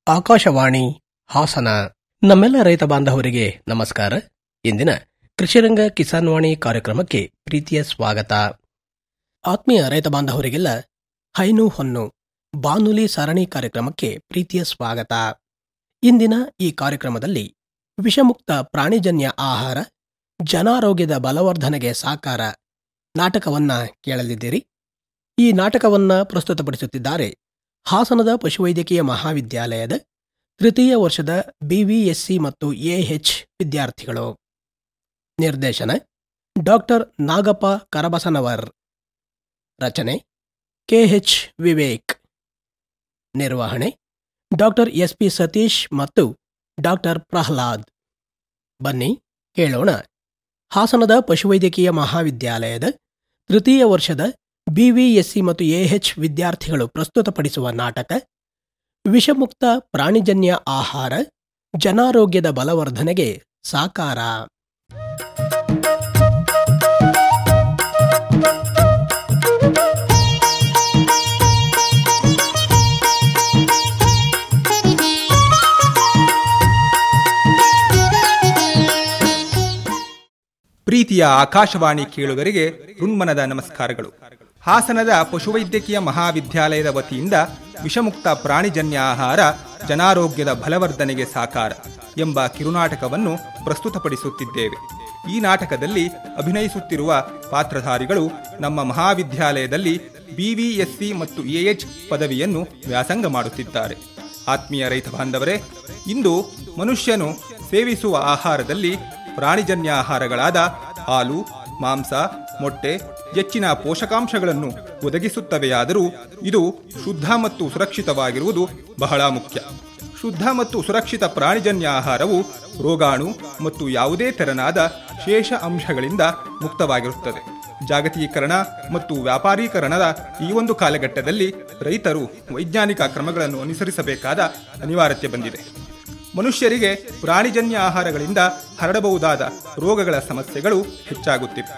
ಆಕಾಶವಾಣಿ ಹಾಸನ. ನಮ್ಮೆಲ್ಲ ರೈತ ಬಾಂಧವರಿಗೆ ನಮಸ್ಕಾರ. ಇಂದಿನ ಕೃಷಿರಂಗ ಕಿಸಾನ್ ವಾಣಿ ಕಾರ್ಯಕ್ರಮಕ್ಕೆ ಪ್ರೀತಿಯ ಸ್ವಾಗತ. ಆತ್ಮೀಯ ರೈತ ಬಾಂಧವರಿಗೆಲ್ಲ ಹೈನು ಹೊನ್ನು ಬಾನುಲಿ ಸರಣಿ ಕಾರ್ಯಕ್ರಮಕ್ಕೆ ಪ್ರೀತಿಯ ಸ್ವಾಗತ. ಇಂದಿನ ಈ ಕಾರ್ಯಕ್ರಮದಲ್ಲಿ ವಿಷಮುಕ್ತ ಪ್ರಾಣಿಜನ್ಯ ಆಹಾರ ಜನಾರೋಗ್ಯದ ಬಲವರ್ಧನೆಗೆ ಸಾಕಾರ ನಾಟಕವನ್ನ ಕೇಳಲಿದ್ದೀರಿ. ಈ ನಾಟಕವನ್ನ ಪ್ರಸ್ತುತಪಡಿಸುತ್ತಿದ್ದಾರೆ ಹಾಸನದ ಪಶುವೈದ್ಯಕೀಯ ಮಹಾವಿದ್ಯಾಲಯದ ತೃತೀಯ ವರ್ಷದ BVSC ಮತ್ತು AH ವಿದ್ಯಾರ್ಥಿಗಳು. ನಿರ್ದೇಶನ ಡಾಕ್ಟರ್ ನಾಗಪ್ಪ ಕರಬಸನವರ್. ರಚನೆ KH ವಿವೇಕ್. ನಿರ್ವಹಣೆ ಡಾಕ್ಟರ್ SP ಸತೀಶ್ ಮತ್ತು ಡಾಕ್ಟರ್ ಪ್ರಹ್ಲಾದ್. ಬನ್ನಿ ಕೇಳೋಣ ಹಾಸನದ ಪಶುವೈದ್ಯಕೀಯ ಮಹಾವಿದ್ಯಾಲಯದ ತೃತೀಯ ವರ್ಷದ BVSC ಮತ್ತು AH ವಿದ್ಯಾರ್ಥಿಗಳು ಪ್ರಸ್ತುತಪಡಿಸುವ ನಾಟಕ ವಿಷಮುಕ್ತ ಪ್ರಾಣಿಜನ್ಯ ಆಹಾರ ಜನಾರೋಗ್ಯದ ಬಲವರ್ಧನೆಗೆ ಸಾಕಾರ. ಪ್ರೀತಿಯ ಆಕಾಶವಾಣಿ ಕೇಳುಗರಿಗೆ ಹೃನ್ಮನದ ನಮಸ್ಕಾರಗಳು. ಹಾಸನದ ಪಶುವೈದ್ಯಕೀಯ ಮಹಾವಿದ್ಯಾಲಯದ ವತಿಯಿಂದ ವಿಷಮುಕ್ತ ಪ್ರಾಣಿಜನ್ಯ ಆಹಾರ ಜನಾರೋಗ್ಯದ ಬಲವರ್ಧನೆಗೆ ಸಾಕಾರ ಎಂಬ ಕಿರುನಾಟಕವನ್ನು ಪ್ರಸ್ತುತಪಡಿಸುತ್ತಿದ್ದೇವೆ. ಈ ನಾಟಕದಲ್ಲಿ ಅಭಿನಯಿಸುತ್ತಿರುವ ಪಾತ್ರಧಾರಿಗಳು ನಮ್ಮ ಮಹಾವಿದ್ಯಾಲಯದಲ್ಲಿ BVSC ಮತ್ತು AH ಪದವಿಯನ್ನು ವ್ಯಾಸಂಗ ಮಾಡುತ್ತಿದ್ದಾರೆ. ಆತ್ಮೀಯ ರೈತ ಬಾಂಧವರೇ, ಇಂದು ಮನುಷ್ಯನು ಸೇವಿಸುವ ಆಹಾರದಲ್ಲಿ ಪ್ರಾಣಿಜನ್ಯ ಆಹಾರಗಳಾದ ಹಾಲು, ಮಾಂಸ, ಮೊಟ್ಟೆ ಹೆಚ್ಚಿನ ಪೋಷಕಾಂಶಗಳನ್ನು ಒದಗಿಸುತ್ತವೆಯಾದರೂ ಇದು ಶುದ್ಧ ಮತ್ತು ಸುರಕ್ಷಿತವಾಗಿರುವುದು ಬಹಳ ಮುಖ್ಯ. ಶುದ್ಧ ಮತ್ತು ಸುರಕ್ಷಿತ ಪ್ರಾಣಿಜನ್ಯ ಆಹಾರವು ರೋಗಾಣು ಮತ್ತು ಯಾವುದೇ ತೆರನಾದ ಶೇಷ ಅಂಶಗಳಿಂದ ಮುಕ್ತವಾಗಿರುತ್ತದೆ. ಜಾಗತೀಕರಣ ಮತ್ತು ವ್ಯಾಪಾರೀಕರಣದ ಈ ಒಂದು ಕಾಲಘಟ್ಟದಲ್ಲಿ ರೈತರು ವೈಜ್ಞಾನಿಕ ಕ್ರಮಗಳನ್ನು ಅನುಸರಿಸಬೇಕಾದ ಅನಿವಾರ್ಯತೆ ಬಂದಿದೆ. ಮನುಷ್ಯರಿಗೆ ಪ್ರಾಣಿಜನ್ಯ ಆಹಾರಗಳಿಂದ ಹರಡಬಹುದಾದ ರೋಗಗಳ ಸಮಸ್ಯೆಗಳು ಹೆಚ್ಚಾಗುತ್ತಿವೆ.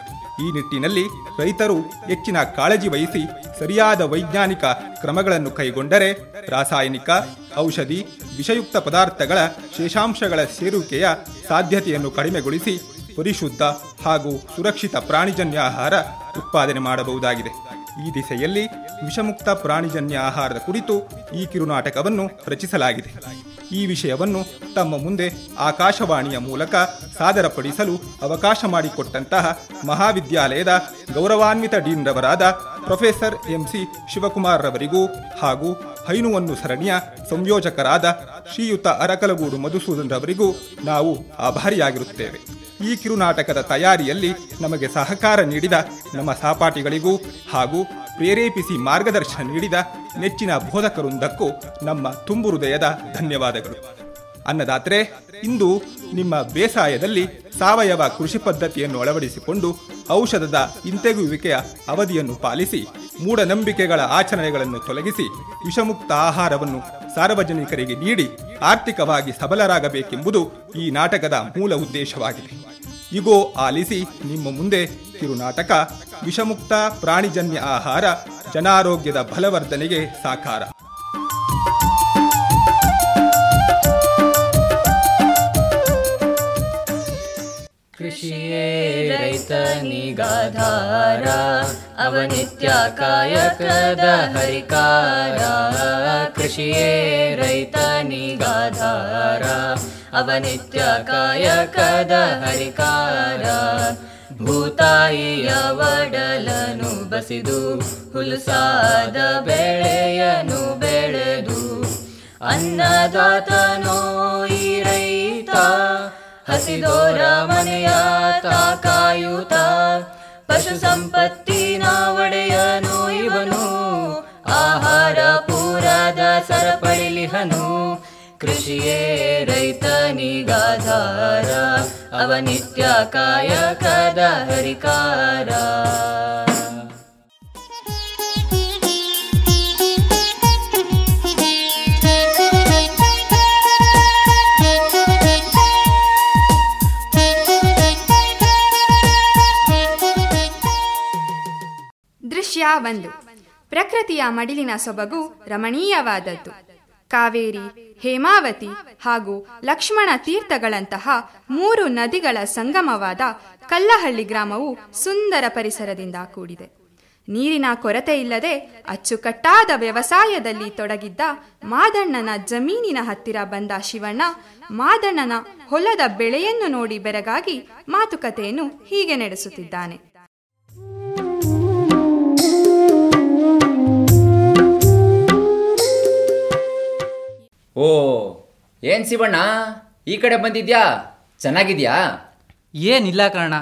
ಈ ನಿಟ್ಟಿನಲ್ಲಿ ರೈತರು ಹೆಚ್ಚಿನ ಕಾಳಜಿ ವಹಿಸಿ ಸರಿಯಾದ ವೈಜ್ಞಾನಿಕ ಕ್ರಮಗಳನ್ನು ಕೈಗೊಂಡರೆ ರಾಸಾಯನಿಕ, ಔಷಧಿ, ವಿಷಯುಕ್ತ ಪದಾರ್ಥಗಳ ಶೇಷಾಂಶಗಳ ಸೇರುವಿಕೆಯ ಸಾಧ್ಯತೆಯನ್ನು ಕಡಿಮೆಗೊಳಿಸಿ ಪರಿಶುದ್ಧ ಹಾಗೂ ಸುರಕ್ಷಿತ ಪ್ರಾಣಿಜನ್ಯ ಆಹಾರ ಉತ್ಪಾದನೆ ಮಾಡಬಹುದಾಗಿದೆ. ಈ ದಿಸೆಯಲ್ಲಿ ವಿಷಮುಕ್ತ ಪ್ರಾಣಿಜನ್ಯ ಆಹಾರದ ಕುರಿತು ಈ ಕಿರುನಾಟಕವನ್ನು ರಚಿಸಲಾಗಿದೆ. ಈ ವಿಷಯವನ್ನು ತಮ್ಮ ಮುಂದೆ ಆಕಾಶವಾಣಿಯ ಮೂಲಕ ಸಾದರಪಡಿಸಲು ಅವಕಾಶ ಮಾಡಿಕೊಟ್ಟಂತಹ ಮಹಾವಿದ್ಯಾಲಯದ ಗೌರವಾನ್ವಿತ ಡೀನ್ ರವರಾದ ಪ್ರೊಫೆಸರ್ MC ಶಿವಕುಮಾರ್ ರವರಿಗೂ ಹಾಗೂ ಹೈನುವನ್ನು ಸರಣಿಯ ಸಂಯೋಜಕರಾದ ಶ್ರೀಯುತ ಅರಕಲಗೂಡು ಮಧುಸೂದನ್ ರವರಿಗೂ ನಾವು ಆಭಾರಿಯಾಗಿರುತ್ತೇವೆ. ಈ ಕಿರುನಾಟಕದ ತಯಾರಿಯಲ್ಲಿ ನಮಗೆ ಸಹಕಾರ ನೀಡಿದ ನಮ್ಮ ಸಹಪಾಠಿಗಳಿಗೂ ಹಾಗೂ ಪ್ರೇರೇಪಿಸಿ ಮಾರ್ಗದರ್ಶನ ನೀಡಿದ ನೆಚ್ಚಿನ ಬೋಧಕವೃಂದಕ್ಕೂ ನಮ್ಮ ತುಂಬು ಹೃದಯದ ಧನ್ಯವಾದಗಳು. ಅನ್ನದಾತ್ರೆ, ಇಂದು ನಿಮ್ಮ ಬೇಸಾಯದಲ್ಲಿ ಸಾವಯವ ಕೃಷಿ ಪದ್ಧತಿಯನ್ನು ಅಳವಡಿಸಿಕೊಂಡು ಔಷಧದ ಹಿಂತೆಗೆಯುವಿಕೆಯ ಅವಧಿಯನ್ನು ಪಾಲಿಸಿ ಮೂಢನಂಬಿಕೆಗಳ ಆಚರಣೆಗಳನ್ನು ತೊಲಗಿಸಿ ವಿಷಮುಕ್ತ ಆಹಾರವನ್ನು ಸಾರ್ವಜನಿಕರಿಗೆ ನೀಡಿ ಆರ್ಥಿಕವಾಗಿ ಸಬಲರಾಗಬೇಕೆಂಬುದು ಈ ನಾಟಕದ ಮೂಲ ಉದ್ದೇಶವಾಗಿದೆ. ಇಗೋ ಆಲಿಸಿ ನಿಮ್ಮ ಮುಂದೆ ಕಿರುನಾಟಕ ವಿಷಮುಕ್ತ ಪ್ರಾಣಿಜನ್ಯ ಆಹಾರ ಜನಾರೋಗ್ಯದ ಬಲವರ್ಧನೆಗೆ ಸಾಕಾರ. ಕೃಷಿಯೇ ರೈತನಿಗಾಧಾರ, ಅವನಿತ್ಯ ಕಾಯಕದ ಹರಿಕಾರ. ಕೃಷಿಯೇ ರೈತನಿಗಾಧಾರ, ಅವನಿತ್ಯ ಕಾಯಕದ ಹರಿಕಾರ. ಭೂತಾಯಿಯ ಒಡಲನು ಬಸಿದು ಹುಲುಸಾದ ಬೆಳೆಯನು ಬೆಳೆದು ಅನ್ನದಾತನೋ ಈ ರೈತ. ಹಸಿದೋರ ಮನೆಯ ಕಾಯುತ್ತ ಪಶು ಸಂಪತ್ತಿನ ಒಡೆಯನು ಇವನು. ಆಹಾರ ಪೂರದ ಸರಪಳಿಲಿಹನು. ಕೃಷಿಯೇ ರೈತನಿಗಾಧಾರ, ಅವನಿತ್ಯ ಕಾಯಕದ ಹರಿಕಾರ. ದೃಶ್ಯ 1. ಪ್ರಕೃತಿಯ ಮಡಿಲಿನ ಸೊಬಗು ರಮಣೀಯವಾದದ್ದು. ಕಾವೇರಿ, ಹೇಮಾವತಿ ಹಾಗೂ ಲಕ್ಷ್ಮಣ ತೀರ್ಥಗಳಂತಹ 3 ನದಿಗಳ ಸಂಗಮವಾದ ಕಲ್ಲಹಳ್ಳಿ ಗ್ರಾಮವು ಸುಂದರ ಪರಿಸರದಿಂದ ಕೂಡಿದೆ. ನೀರಿನ ಕೊರತೆ ಇಲ್ಲದೆ ಅಚ್ಚುಕಟ್ಟಾದ ವ್ಯವಸಾಯದಲ್ಲಿ ತೊಡಗಿದ್ದ ಮಾದಣ್ಣನ ಜಮೀನಿನ ಹತ್ತಿರ ಬಂದ ಶಿವಣ್ಣ ಮಾದಣ್ಣನ ಹೊಲದ ಬೆಳೆಯನ್ನು ನೋಡಿ ಬೆರಗಾಗಿ ಮಾತುಕತೆಯನ್ನು ಹೀಗೆ ನಡೆಸುತ್ತಿದ್ದಾನೆ. ಓ, ಏನ್ ಶಿವಣ್ಣ ಈ ಕಡೆ ಬಂದಿದ್ಯಾ? ಚೆನ್ನಾಗಿದ್ಯಾ? ಏನಿಲ್ಲ ಕಣ,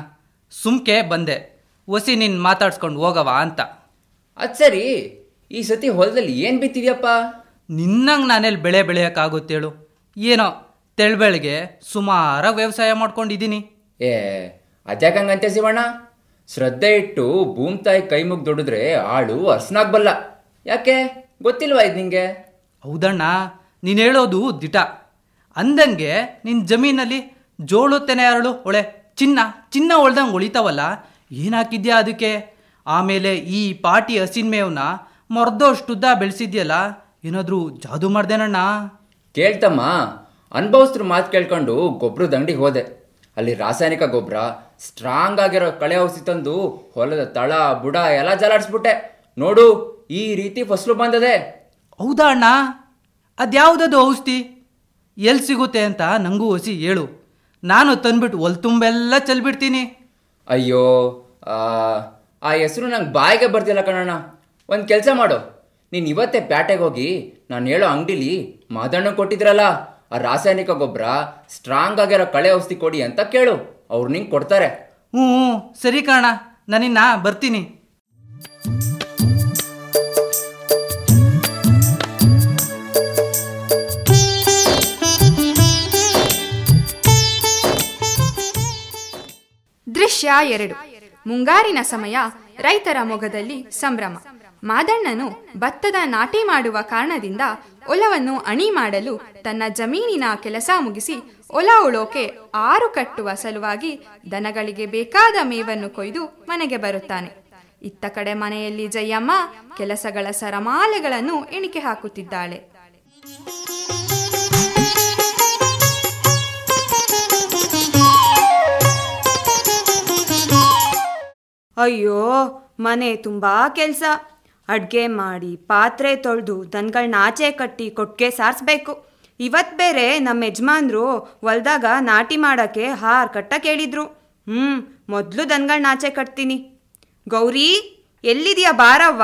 ಸುಮ್ಕೆ ಬಂದೆ, ಒಸಿ ನಿನ್ ಮಾತಾಡ್ಸ್ಕೊಂಡು ಹೋಗವ ಅಂತ. ಅದ್ ಸರಿ, ಈ ಸತಿ ಹೊಲದಲ್ಲಿ ಏನ್ ಬಿತ್ತಿದ್ಯಪ್ಪ? ನಿನ್ನಂಗೆ ನಾನೆಲ್ಲಿ ಬೆಳೆ ಬೆಳೆಯೋಕ್ಕಾಗುತ್ತೇಳು? ಏನೋ ತೆಳ್ಬೆಳಗ್ಗೆ ಸುಮಾರ ವ್ಯವಸಾಯ ಮಾಡ್ಕೊಂಡಿದ್ದೀನಿ. ಏ ಅದ್ಯಾಕಂಗಂತೆ ಶಿವಣ್ಣ? ಶ್ರದ್ಧೆ ಇಟ್ಟು ಭೂಮಿ ತಾಯಿ ಕೈ ಮುಗ್ ದುಡಿದ್ರೆ ಆಳು ಅರ್ಸನಾಗ್ಬಲ್ಲ. ಯಾಕೆ ಗೊತ್ತಿಲ್ವಾ ಇದು ನಿಂಗೆ? ಹೌದಣ್ಣ, ನೀನು ಹೇಳೋದು ದಿಟ. ಅಂದಂಗೆ ನಿನ್ನ ಜಮೀನಲ್ಲಿ ಜೋಳುತ್ತೇನೆ ಅರಳು ಒಳೆ ಚಿನ್ನ ಚಿನ್ನ ಹೊಳ್ದಂಗೆ ಹೊಳಿತಾವಲ್ಲ, ಏನು ಹಾಕಿದ್ಯಾ ಅದಕ್ಕೆ? ಆಮೇಲೆ ಈ ಪಾಟಿ ಹಸಿನ ಮೇವನ್ನ ಮರ್ದೋಷ್ಟುದ್ದ ಬೆಳೆಸಿದ್ಯಲ್ಲ, ಏನಾದರೂ ಜಾದು ಮಾಡ್ದೇನಣ್ಣ? ಕೇಳ್ತಮ್ಮ, ಅನುಭವಸ್ತ್ರ ಮಾತು ಕೇಳ್ಕೊಂಡು ಗೊಬ್ಬರದ ಅಂಗಡಿಗೆ ಹೋದೆ. ಅಲ್ಲಿ ರಾಸಾಯನಿಕ ಗೊಬ್ಬರ, ಸ್ಟ್ರಾಂಗ್ ಆಗಿರೋ ಕಳೆ ಔಷಧಿ ತಂದು ಹೊಲದ ತಳ ಬುಡ ಎಲ್ಲ ಜಲಾಡಿಸ್ಬಿಟ್ಟೆ. ನೋಡು, ಈ ರೀತಿ ಫಸಲು ಬಂದದೆ. ಹೌದಾ ಅಣ್ಣ? ಅದ್ಯಾವುದದು ಔಷಧಿ? ಎಲ್ಲಿ ಸಿಗುತ್ತೆ ಅಂತ ನನಗೂ ಹೊಸಿ ಹೇಳು, ನಾನು ತಂದ್ಬಿಟ್ಟು ಹೊಲ್ ತುಂಬೆಲ್ಲ ಚೆಲ್ಬಿಡ್ತೀನಿ. ಅಯ್ಯೋ, ಆ ಹೆಸರು ನಂಗೆ ಬಾಯಿಗೆ ಬರ್ತಿಲ್ಲ ಕಣಣ್ಣ. ಒಂದು ಕೆಲಸ ಮಾಡು, ನೀನು ಇವತ್ತೇ ಪ್ಯಾಟೆಗೆ ಹೋಗಿ ನಾನು ಹೇಳೋ ಅಂಗಡಿಲಿ ಮಾದಣ್ಣ ಕೊಟ್ಟಿದ್ರಲ್ಲ ಆ ರಾಸಾಯನಿಕ ಗೊಬ್ಬರ, ಸ್ಟ್ರಾಂಗ್ ಆಗಿರೋ ಕಳೆ ಔಷಧಿ ಕೊಡಿ ಅಂತ ಕೇಳು, ಅವ್ರು ನಿಂಗೆ ಕೊಡ್ತಾರೆ. ಹ್ಞೂ ಸರಿ ಕಣ, ನಾನಿನ್ನ ಬರ್ತೀನಿ. ದೃಶ್ಯ 2. ಮುಂಗಾರಿನ ಸಮಯ. ರೈತರ ಮೊಗದಲ್ಲಿ ಸಂಭ್ರಮ. ಮಾದಣ್ಣನು ಭತ್ತದ ನಾಟಿ ಮಾಡುವ ಕಾರಣದಿಂದ ಹೊಲವನ್ನು ಅಣಿ ಮಾಡಲು ತನ್ನ ಜಮೀನಿನ ಕೆಲಸ ಮುಗಿಸಿ ಹೊಲ ಉಳೋಕೆ 6 ಕಟ್ಟುವ ಸಲುವಾಗಿ ದನಗಳಿಗೆ ಬೇಕಾದ ಮೇವನ್ನು ಕೊಯ್ದು ಮನೆಗೆ ಬರುತ್ತಾನೆ. ಇತ್ತ ಕಡೆ ಮನೆಯಲ್ಲಿ ಜಯಮ್ಮ ಕೆಲಸಗಳ ಸರಮಾಲೆಗಳನ್ನು ಎಣಿಕೆ ಹಾಕುತ್ತಿದ್ದಾಳೆ. ಅಯ್ಯೋ, ಮನೆ ತುಂಬ ಕೆಲಸ. ಅಡುಗೆ ಮಾಡಿ, ಪಾತ್ರೆ ತೊಳೆದು, ದನಗಳನ್ನ ಆಚೆ ಕಟ್ಟಿ ಕೊಟ್ಟಿಗೆ ಸಾರಿಸ್ಬೇಕು. ಇವತ್ತು ಬೇರೆ ನಮ್ಮ ಯಜಮಾನ್ರು ಹೊಲ್ದಾಗ ನಾಟಿ ಮಾಡೋಕ್ಕೆ 6 ಕಟ್ಟ ಕೇಳಿದ್ರು. ಮೊದಲು ದನಗಳನ್ನ ಆಚೆ ಕಟ್ತೀನಿ. ಗೌರಿ, ಎಲ್ಲಿದೆಯಾ? ಬಾರವ್ವ.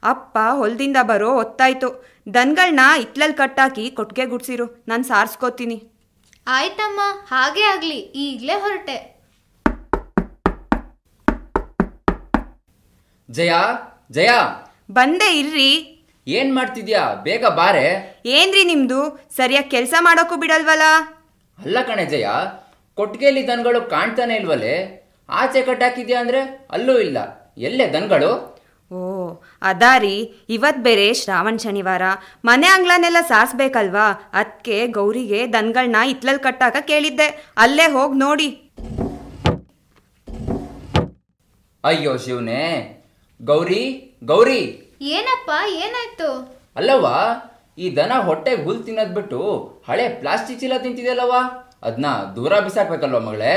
ಅಪ್ಪ ಹೊಲದಿಂದ ಬರೋ ಹೊತ್ತಾಯ್ತು. ದನಗಳನ್ನ ಇತ್ಲಲ್ಲಿ ಕಟ್ಟಾಕಿ ಕೊಟ್ಟಿಗೆ ಗುಡ್ಸಿರು, ನಾನು ಸಾರಿಸ್ಕೋತೀನಿ. ಆಯ್ತಮ್ಮ, ಹಾಗೆ ಆಗಲಿ, ಈಗಲೇ ಹೊರಟೆ. ಜಯ, ಜಯ, ಬಂದೆ ಇರ್ರಿ. ಏನ್ ಮಾಡ್ತಿದ್ಯಾ? ಬೇಗ ಬಾರೆ. ಏನ್ರಿ ನಿಮ್ದು? ಸರಿಯಾಗಿ ಕೆಲಸ ಮಾಡೋಕ್ಕೂ ಬಿಡಲ್ವಲ್ಲ? ಅಲ್ಲ ಕಣೆ ಜಯ, ಕೊಟ್ಟಿಗೆಯಲ್ಲಿ ದನಗಳು ಕಾಣ್ತಾನೆ ಇಲ್ವಲ್ಲೇ? ಆಚೆ ಕಟ್ಟಾಕಿದ್ಯಾ ಅಂದ್ರೆ ಅಲ್ಲೂ ಇಲ್ಲ. ಎಲ್ಲೇ ದನಗಳು? ಓ ಅದಾರಿ, ಇವತ್ತು ಬೇರೆ ಶ್ರಾವಣ ಶನಿವಾರ, ಮನೆ ಅಂಗ್ಳನೆಲ್ಲ ಸಾರಿಸ್ಬೇಕಲ್ವಾ? ಅದಕ್ಕೆ ಗೌರಿಗೆ ದನಗಳನ್ನ ಇತ್ಲಲ್ಲಿ ಕಟ್ಟಾಕ ಕೇಳಿದ್ದೆ. ಅಲ್ಲೇ ಹೋಗಿ ನೋಡಿ. ಅಯ್ಯೋ ಶಿವನೇ! ಗೌರಿ, ಗೌರಿ! ಏನಪ್ಪ, ಏನಾಯ್ತು? ಅಲ್ಲವಾ, ಈ ದನ ಹೊಟ್ಟೆಗೆ ಹುಲ್ ತಿನ್ನೋದ್ ಬಿಟ್ಟು ಹಳೆ ಪ್ಲಾಸ್ಟಿಕ್ ಚೀಲ ತಿಂತಿದೆಯಲ್ಲವಾ, ಅದನ್ನ ದೂರ ಬಿಸಾಕ್ಬೇಕಲ್ವ ಮಗಳೇ?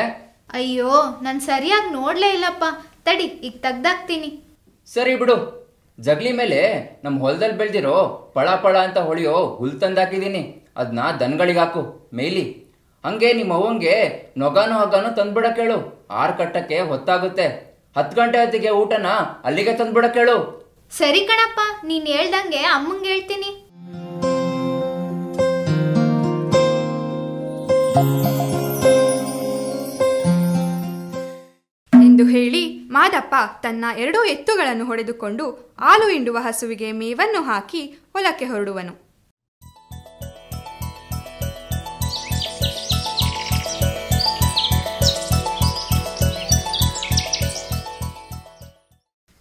ಅಯ್ಯೋ, ನಾನು ಸರಿಯಾಗಿ ನೋಡ್ಲೇ ಇಲ್ಲಪ್ಪ. ತಡಿ, ಈಗ ತೆಗ್ದಾಕ್ತೀನಿ. ಸರಿ ಬಿಡು. ಜಗ್ಲಿ ಮೇಲೆ ನಮ್ಮ ಹೊಲದಲ್ಲಿ ಬೆಳೆದಿರೋ ಪಳ ಪಳ ಅಂತ ಹೊಳೆಯೋ ಹುಲ್ ತಂದಾಕಿದ್ದೀನಿ. ಅದನ್ನ ದನಗಳಿಗೆ ಹಾಕು, ಮೇಯ್ಲಿ. ಹಂಗೆ ನಿಮ್ಮ ಅವ್ವಂಗೆ ನೊಗಾನು ಹಗ್ಗಾನು ತಂದ್ಬಿಡ ಕೇಳು. 6 ಕಟ್ಟಕ್ಕೆ ಹೊತ್ತಾಗುತ್ತೆ. 10 ಗಂಟೆ ಹೊತ್ತಿಗೆ ಊಟನ ಅಲ್ಲಿಗೆ ತಂದ್ಬಿಡ ಕೇಳು. ಸರಿ ಕಣಪ್ಪ, ನೀನ್ ಹೇಳ್ದಂಗೆ ಅಮ್ಮಂಗೆ ಹೇಳ್ತೀನಿ. ಎಂದು ಹೇಳಿ ಮಾದಪ್ಪ ತನ್ನ 2 ಎತ್ತುಗಳನ್ನು ಹೊಡೆದುಕೊಂಡು ಹಾಲು ಹಿಂಡುವ ಹಸುವಿಗೆ ಮೇವನ್ನು ಹಾಕಿ ಹೊಲಕ್ಕೆ ಹೊರಡುವನು.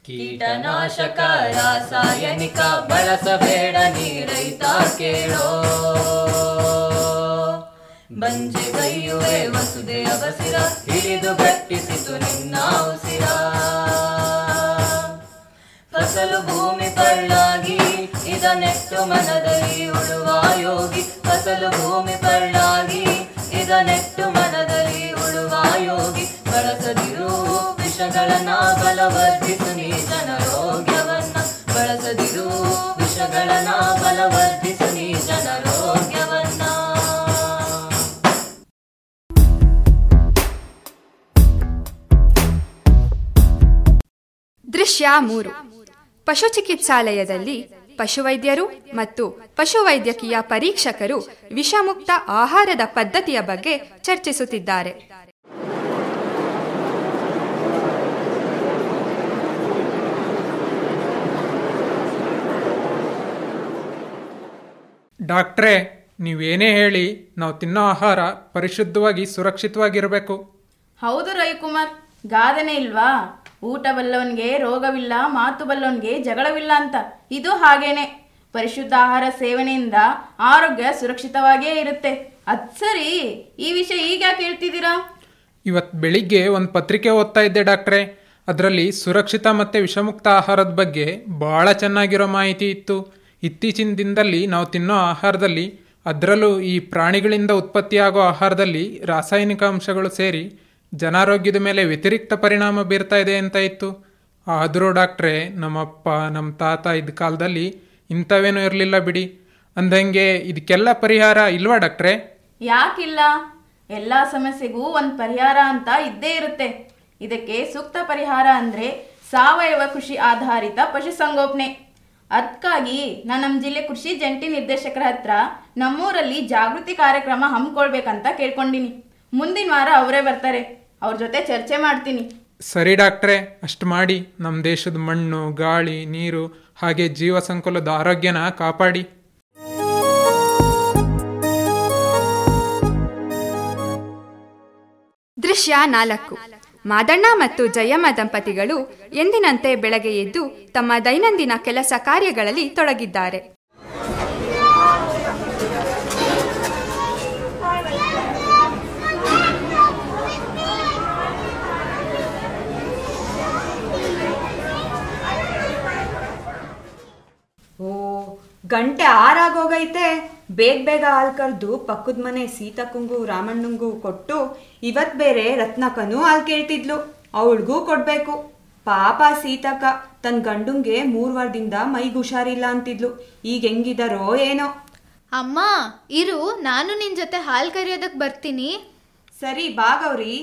ಕೀಟನಾಶಕ ರಾಸಾಯನಿಕ ಬಳಸಬೇಡ ನೀ ರೈತ ಕೇಳೋ. ಬಂಜೆಗೈಯುವೆ ವಸುದೆಯ ಬಸಿರ, ಹಿಡಿದು ಗಟ್ಟಿಸಿತು ನಿನ್ನ ಉಸಿರ. ಫಸಲು ಭೂಮಿ ಪಳ್ಳಾಗಿ ಇದನೆಟ್ಟು ಮನದಲ್ಲಿ ಉಳುವ ಯೋಗಿ ಫಸಲು ಭೂಮಿ ಪರಳಾಗಿ ಇದನೆಟ್ಟು ಮನದಲ್ಲಿ ಉಳುವ ಯೋಗಿ ಬಳಸದಿರು ವಿಷಗಳನ್ನ ಬಲವರ್ಧಿಸು ನೀ ಜನರೋಗ್ಯವನ್ನ ಬಳಸದಿರು ವಿಷಗಳನ್ನ ಬಲವರ್ಧಿಸು ನೀ ಜನರೋಗ್ಯವನ್ನ. ದೃಶ್ಯ 3. ಪಶು ಚಿಕಿತ್ಸಾಲಯದಲ್ಲಿ ಪಶುವೈದ್ಯರು ಮತ್ತು ಪಶುವೈದ್ಯಕೀಯ ಪರೀಕ್ಷಕರು ವಿಷಮುಕ್ತ ಆಹಾರದ ಪದ್ಧತಿಯ ಬಗ್ಗೆ ಚರ್ಚಿಸುತ್ತಿದ್ದಾರೆ. ಡಾಕ್ಟ್ರೇ, ನೀವೇನೇ ಹೇಳಿ ನಾವು ತಿನ್ನೋ ಆಹಾರ ಪರಿಶುದ್ಧವಾಗಿ ಸುರಕ್ಷಿತವಾಗಿರಬೇಕು. ಹೌದು ರವಿಕುಮಾರ್, ಗಾದೆನೇ ಇಲ್ವಾ, ಊಟ ಬಲ್ಲವನಿಗೆ ರೋಗವಿಲ್ಲ, ಮಾತು ಬಲ್ಲವನಿಗೆ ಜಗಳವಿಲ್ಲ ಅಂತ. ಇದು ಹಾಗೇನೆ. ಪರಿಶುದ್ಧ ಆಹಾರ ಸೇವನೆಯಿಂದ ಆರೋಗ್ಯ ಸುರಕ್ಷಿತವಾಗಿಯೇ ಇರುತ್ತೆ. ಅದ್ ಸರಿ, ಈ ವಿಷಯ ಈಗ ಯಾಕೆ ಹೇಳ್ತಿದ್ದೀರಾ? ಇವತ್ತು ಬೆಳಿಗ್ಗೆ ಒಂದು ಪತ್ರಿಕೆ ಓದ್ತಾ ಇದ್ದೆ ಡಾಕ್ಟ್ರೇ. ಅದರಲ್ಲಿ ಸುರಕ್ಷಿತ ಮತ್ತು ವಿಷಮುಕ್ತ ಆಹಾರದ ಬಗ್ಗೆ ಭಾಳ ಚೆನ್ನಾಗಿರೋ ಮಾಹಿತಿ ಇತ್ತು. ಇತ್ತೀಚಿನ ದಿನದಲ್ಲಿ ನಾವು ತಿನ್ನೋ ಆಹಾರದಲ್ಲಿ, ಅದರಲ್ಲೂ ಈ ಪ್ರಾಣಿಗಳಿಂದ ಉತ್ಪತ್ತಿಯಾಗೋ ಆಹಾರದಲ್ಲಿ ರಾಸಾಯನಿಕ ಅಂಶಗಳು ಸೇರಿ ಜನಾರೋಗ್ಯದ ಮೇಲೆ ವ್ಯತಿರಿಕ್ತ ಪರಿಣಾಮ ಬೀರ್ತಾ ಇದೆ ಅಂತ ಇತ್ತು. ಆದರೂ ಡಾಕ್ಟ್ರೇ, ನಮ್ಮಪ್ಪ ನಮ್ಮ ತಾತ ಇದ್ದ ಕಾಲದಲ್ಲಿ ಇಂಥವೇನೂ ಇರಲಿಲ್ಲ ಬಿಡಿ. ಅಂದಂಗೆ ಇದಕ್ಕೆಲ್ಲ ಪರಿಹಾರ ಇಲ್ವಾ ಡಾಕ್ಟ್ರೇ? ಯಾಕಿಲ್ಲ, ಎಲ್ಲ ಸಮಸ್ಯೆಗೂ ಒಂದು ಪರಿಹಾರ ಅಂತ ಇದ್ದೇ ಇರುತ್ತೆ. ಇದಕ್ಕೆ ಸೂಕ್ತ ಪರಿಹಾರ ಅಂದರೆ ಸಾವಯವ ಕೃಷಿ ಆಧಾರಿತ ಪಶುಸಂಗೋಪನೆ. ಅದಕ್ಕಾಗಿ ನಾನು ನಮ್ಮ ಜಿಲ್ಲೆ ಕೃಷಿ ಜಂಟಿ ನಿರ್ದೇಶಕರ ಹತ್ರ ನಮ್ಮೂರಲ್ಲಿ ಜಾಗೃತಿ ಕಾರ್ಯಕ್ರಮ ಹಮ್ಮಿಕೊಳ್ಬೇಕಂತ ಕೇಳ್ಕೊಂಡಿನಿ. ಮುಂದಿನ ವಾರ ಅವರೇ ಬರ್ತಾರೆ, ಅವ್ರ ಜೊತೆ ಚರ್ಚೆ ಮಾಡ್ತೀನಿ. ಸರಿ ಡಾಕ್ಟ್ರೇ, ಅಷ್ಟು ಮಾಡಿ ನಮ್ಮ ದೇಶದ ಮಣ್ಣು, ಗಾಳಿ, ನೀರು ಹಾಗೆ ಜೀವ ಸಂಕುಲದ ಆರೋಗ್ಯನ ಕಾಪಾಡಿ. ದೃಶ್ಯ 4. ಮಾದಣ್ಣ ಮತ್ತು ಜಯಮ್ಮ ದಂಪತಿಗಳು ಎಂದಿನಂತೆ ಬೆಳಗ್ಗೆ ಎದ್ದು ತಮ್ಮ ದೈನಂದಿನ ಕೆಲಸ ಕಾರ್ಯಗಳಲ್ಲಿ ತೊಡಗಿದ್ದಾರೆ. ಓ, ಗಂಟೆ 6 ಆಗೋಗೈತೆ. ಬೇಗ ಬೇಗ ಹಾಲು ಕರೆದು ಪಕ್ಕದ ಮನೆ ಸೀತಕ್ಕಂಗೂ ರಾಮಣ್ಣಂಗೂ ಕೊಟ್ಟು, ಇವತ್ ಬೇರೆ ರತ್ನಕ್ಕನೂ ಹಾಲು ಕೇಳ್ತಿದ್ಲು, ಅವಳಿಗೂ ಕೊಡ್ಬೇಕು. ಪಾಪ ಸೀತಕ್ಕ ತನ್ನ ಗಂಡುಂಗೆ 3 ವಾರದಿಂದ ಮೈಗೆ ಹುಷಾರಿಲ್ಲ ಅಂತಿದ್ಲು. ಈಗ ಹೆಂಗಿದಾರೋ ಏನೋ. ಅಮ್ಮ ಇರು, ನಾನು ನಿನ್ ಜೊತೆ ಹಾಲು ಕರಿಯೋದಕ್ಕೆ ಬರ್ತೀನಿ. ಸರಿ ಬಾ ಗೌರಿ.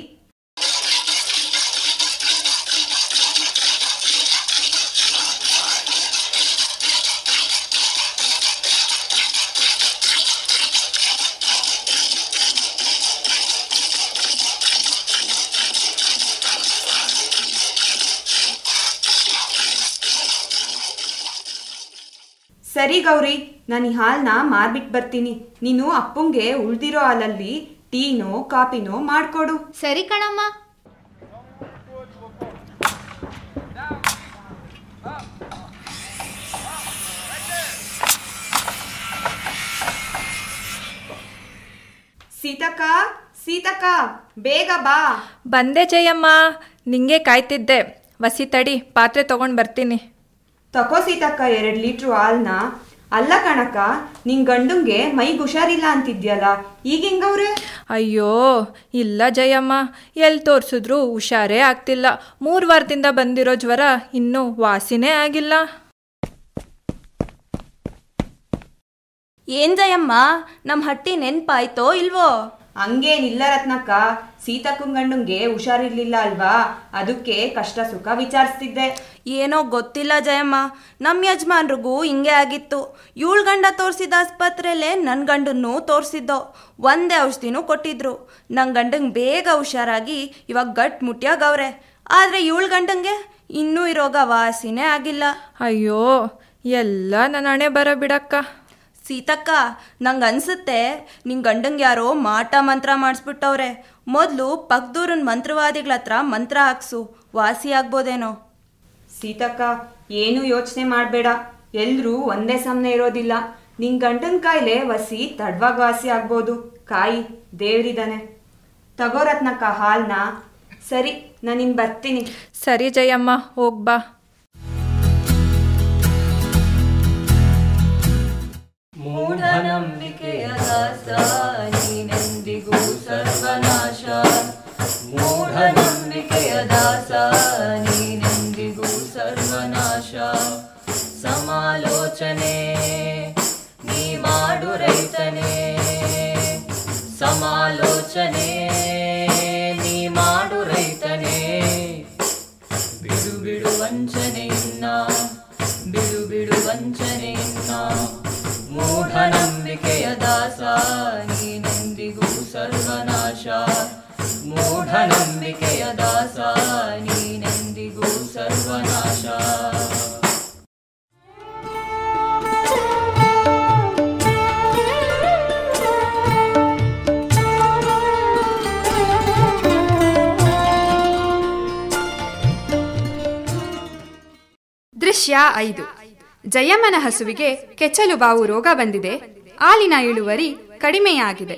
ಸರಿ ಗೌರಿ, ನಾನು ಈ ಹಾಲನ್ನ ಮಾರ್ಬಿಟ್ಟು ಬರ್ತೀನಿ. ನೀನು ಅಪ್ಪಂಗೆ ಉಳ್ದಿರೋ ಹಾಲಲ್ಲಿ ಟೀನೋ ಕಾಪಿನೋ ಮಾಡ್ಕೊಡು. ಸರಿ ಕಣಮ್ಮ. ಸೀತಕ್ಕ, ಸೀತಕ್ಕ ಬೇಗ ಬಾ. ಬಂದೆ ಜಯಮ್ಮ, ನಿಂಗೆ ಕಾಯ್ತಿದ್ದೆ. ವಸಿ ತಡಿ, ಪಾತ್ರೆ ತಗೊಂಡು ಬರ್ತೀನಿ. ತಕೋ ಸೀತಕ್ಕ 2 ಲೀಟ್ರು ಹಾಲ್ನ. ಅಲ್ಲ ಕಣಕ್ಕ, ನಿನ್ ಗಂಡುಂಗೆ ಮೈಗೆ ಹುಷಾರಿಲ್ಲ ಅಂತಿದ್ಯಲ್ಲ, ಈಗ ಹೆಂಗವ್ರೆ? ಅಯ್ಯೋ ಇಲ್ಲ ಜಯಮ್ಮ, ಎಲ್ಲಿ ತೋರಿಸಿದ್ರು ಹುಷಾರೇ ಆಗ್ತಿಲ್ಲ. 3 ವಾರದಿಂದ ಬಂದಿರೋ ಜ್ವರ ಇನ್ನೂ ವಾಸಿನೇ ಆಗಿಲ್ಲ. ಏನ್ ಜಯಮ್ಮ, ನಮ್ಮ ಹಟ್ಟಿ ನೆನ್ಪಾಯ್ತೋ ಇಲ್ವೋ? ಹಂಗೇನಿಲ್ಲ ರತ್ನಕ್ಕ, ಸೀತಕ್ಕನ ಗಂಡುಂಗೆ ಹುಷಾರಿರ್ಲಿಲ್ಲ ಅಲ್ವಾ, ಅದಕ್ಕೆ ಕಷ್ಟ ಸುಖ ವಿಚಾರಿಸ್ತಿದ್ದೆ. ಏನೋ ಗೊತ್ತಿಲ್ಲ ಜಯಮ್ಮ, ನಮ್ಮ ಯಜಮಾನ್ರಿಗೂ ಹಿಂಗೆ ಆಗಿತ್ತು. 7 ಗಂಡ ತೋರಿಸಿದ ಆಸ್ಪತ್ರೆಯಲ್ಲೇ ನನ್ನ ಗಂಡನ್ನು ತೋರಿಸಿದ್ದೋ. ಒಂದೇ ಔಷಧಿನೂ ಕೊಟ್ಟಿದ್ರು. ನನ್ನ ಗಂಡಂಗೆ ಬೇಗ ಹುಷಾರಾಗಿ ಇವಾಗ ಗಟ್ಟು ಮುಟ್ಟಿಯಾಗವ್ರೆ. ಆದರೆ 7 ಗಂಡಂಗೆ ಇನ್ನೂ ಈ ರೋಗ ವಾಸಿನೇ ಆಗಿಲ್ಲ. ಅಯ್ಯೋ ಎಲ್ಲ ನನ್ನ ಹಣೆ ಬರ ಬಿಡಕ್ಕ. ಸೀತಕ್ಕ, ನಂಗೆ ಅನ್ಸುತ್ತೆ ನಿನ್ನ ಗಂಡಂಗೆ ಯಾರೋ ಮಾಟ ಮಂತ್ರ ಮಾಡಿಸ್ಬಿಟ್ಟವ್ರೆ. ಮೊದಲು ಪಕ್ದೂರನ್ ಮಂತ್ರವಾದಿಗಳ ಹತ್ರ ಮಂತ್ರ ಹಾಕ್ಸು, ವಾಸಿ ಆಗ್ಬೋದೇನೋ. ಸೀತಕ್ಕ, ಏನು ಯೋಚನೆ ಮಾಡಬೇಡ, ಎಲ್ರೂ ಒಂದೇ ಸಮನೆ ಇರೋದಿಲ್ಲ. ನಿನ್ ಗಂಡನ ಕಾಯಿಲೆ ವಸಿ ತಡ್ವಾಗ ವಾಸಿ ಆಗ್ಬೋದು. ಕಾಯಿ ದೇವ್ರಿದಾನೆ. ತಗೋ ರತ್ನಕ್ಕ ಹಾಲ್ನ. ಸರಿ, ನಾನಿನ್ ಬರ್ತೀನಿ. ಸರಿ ಜಯಮ್ಮ, ಹೋಗ್ಬಾ. ಮೂಢನಂಬಿಕೆಯ ದಾಸ ನೀನೆಂದಿಗೂ ಸರ್ವನಾಶ. ಮೂಢನಂಬಿಕೆಯ ದಾಸ ನೀನೆಂದಿಗೂ ಸರ್ವನಾಶ. ಸಮಾಲೋಚನೆ ನೀ ಮಾಡು ರೈತನೇ, ಸಮಾಲೋಚನೆ ನೀ ಮಾಡು ರೈತನೇ. ಬಿಡು ಬಿಡು ವಂಚನೆಯನ್ನ, ಬಿಡು ಬಿಡು ವಂಚನೆಯನ್ನ. ಮೂಢನಂಬಿಕೆಯ ದಾಸ ನೀನೆಂದಿಗೂ ಸರ್ವನಾಶ. ಮೂಢನಂಬಿಕೆಯ ದಾಸ ನೀನೆಂದಿಗೂ ಸರ್ವನಾಶ. ದೃಶ್ಯ 5. ಜಯಮ್ಮನ ಹಸುವಿಗೆ ಕೆಚ್ಚಲು ಬಾವು ರೋಗ ಬಂದಿದೆ. ಹಾಲಿನ ಇಳುವರಿ ಕಡಿಮೆಯಾಗಿದೆ.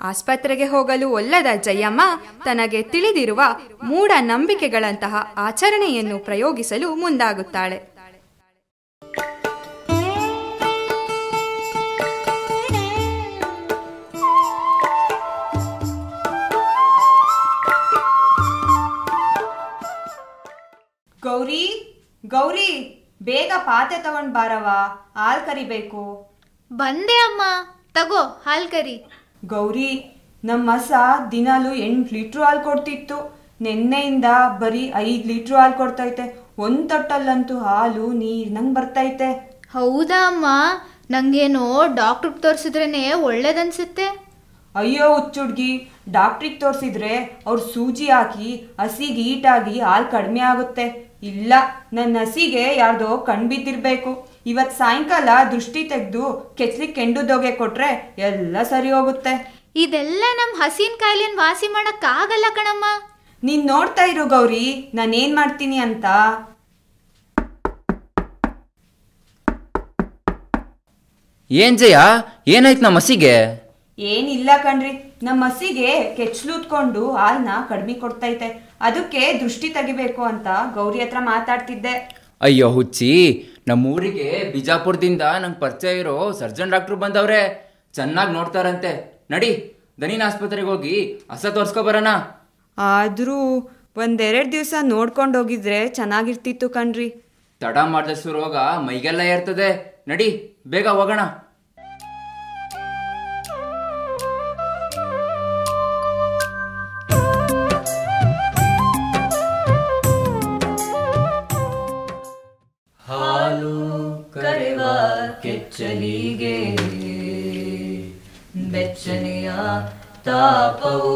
ಆಸ್ಪತ್ರೆಗೆ ಹೋಗಲು ಒಲ್ಲದ ಜಯಮ್ಮ ತನಗೆ ತಿಳಿದಿರುವ ಮೂಢನಂಬಿಕೆಗಳಂತಹ ಆಚರಣೆಯನ್ನು ಪ್ರಯೋಗಿಸಲು ಮುಂದಾಗುತ್ತಾಳೆ. ಗೌರಿ, ಗೌರಿ, ಬೇಗ ಪಾತ್ರೆ ತಗೊಂಡ್ ಬಾರವ, ಹಾಲ್ ಕರಿಬೇಕು. ಬಂದೆ ಅಮ್ಮ, ತಗೋ ಹಾಲ್ ಕರಿ. ಗೌರಿ, ನಮ್ಮ ಹಸ ದಿನಾಲು 8 ಲೀಟ್ರ್ ಹಾಲು ಕೊಡ್ತಿತ್ತು. ನಿನ್ನೆಯಿಂದ ಬರೀ 5 ಲೀಟ್ರ್ ಹಾಲು ಕೊಡ್ತೈತೆ. ಒಂದ್ ತೊಟ್ಟಲ್ಲಂತೂ ಹಾಲು ನೀರ್ನಂಗ್ ಬರ್ತೈತೆ. ಹೌದಾ ಅಮ್ಮ? ನಂಗೇನೋ ಡಾಕ್ಟ್ರಿಗೆ ತೋರಿಸಿದ್ರೇನೆ ಒಳ್ಳೇದನ್ಸುತ್ತೆ. ಅಯ್ಯೋ ಹುಚ್ಚುಡ್ಗಿ, ಡಾಕ್ಟ್ರಿಗೆ ತೋರಿಸಿದ್ರೆ ಅವ್ರು ಸೂಜಿ ಹಾಕಿ ಹಸಿಗೆ ಈಟಾಗಿ ಹಾಲು ಕಡಿಮೆ ಆಗುತ್ತೆ. ಇಲ್ಲ, ನನ್ನ ಹಸಿಗೆ ಯಾರ್ದೋ ಕಣ್ಬಿದ್ದಿರ್ಬೇಕು. ಇವತ್ ಸಾಯಂಕಾಲ ದೃಷ್ಟಿ ತೆಗೆದು ಕೆಚ್ಲಿಕ್ಕೆ ಕೆಂಡುದೋಗೆ ಕೊಟ್ರೆ ಎಲ್ಲ ಸರಿ ಹೋಗುತ್ತೆ. ಇದೆಲ್ಲ ನಮ್ ಹಸಿನ ಕಾಯಿಲೆನ್ ವಾಸಿ ಮಾಡಕ್ ಆಗಲ್ಲ ಕಣಮ್ಮ. ನೀನ್ ನೋಡ್ತಾ ಇರು ಗೌರಿ, ನಾನೇನ್ ಮಾಡ್ತೀನಿ ಅಂತ. ಏನ್ ಜಯ, ಏನಾಯ್ತು ನಮ್ಮ ಹಸಿಗೆ? ಏನಿಲ್ಲ ಕಣ್ರಿ, ನಮ್ಮ ಹಸಿಗೆ ಕೆಚ್ಲೂತ್ಕೊಂಡು ಹಾಲ್ನ ಕಡಿಮೆ ಕೊಡ್ತೈತೆ. ಅದಕ್ಕೆ ದೃಷ್ಟಿ ತೆಗಿಬೇಕು ಅಂತ ಗೌರಿ ಹತ್ರ ಮಾತಾಡ್ತಿದ್ದೆ. ಅಯ್ಯೋ ಹುಚ್ಚಿ, ನಮ್ಮೂರಿಗೆ ಬಿಜಾಪುರದಿಂದ ನಂಗೆ ಪರಿಚಯ ಇರೋ ಸರ್ಜನ್ ಡಾಕ್ಟ್ರು ಬಂದವ್ರೆ. ಚೆನ್ನಾಗಿ ನೋಡ್ತಾರಂತೆ. ನಡಿ, ದನಿನ ಆಸ್ಪತ್ರೆಗೆ ಹೋಗಿ ಹಸ ತೋರ್ಸ್ಕೊ ಬರೋಣ. ಆದ್ರೂ 1-2 ದಿವಸ ನೋಡ್ಕೊಂಡು ಹೋಗಿದ್ರೆ ಚೆನ್ನಾಗಿರ್ತಿತ್ತು ಕಣ್ರಿ. ತಡ ಮಾಡಿದಷ್ಟು ರೋಗ ಮೈಗೆಲ್ಲ ಏರ್ತದೆ. ನಡಿ, ಬೇಗ ಹೋಗೋಣ. ಹಾಲು ಕರೆವ ಕೆಚ್ಚಲಿಗೆ ಬೆಚ್ಚನೆಯ ತಾಪವೂ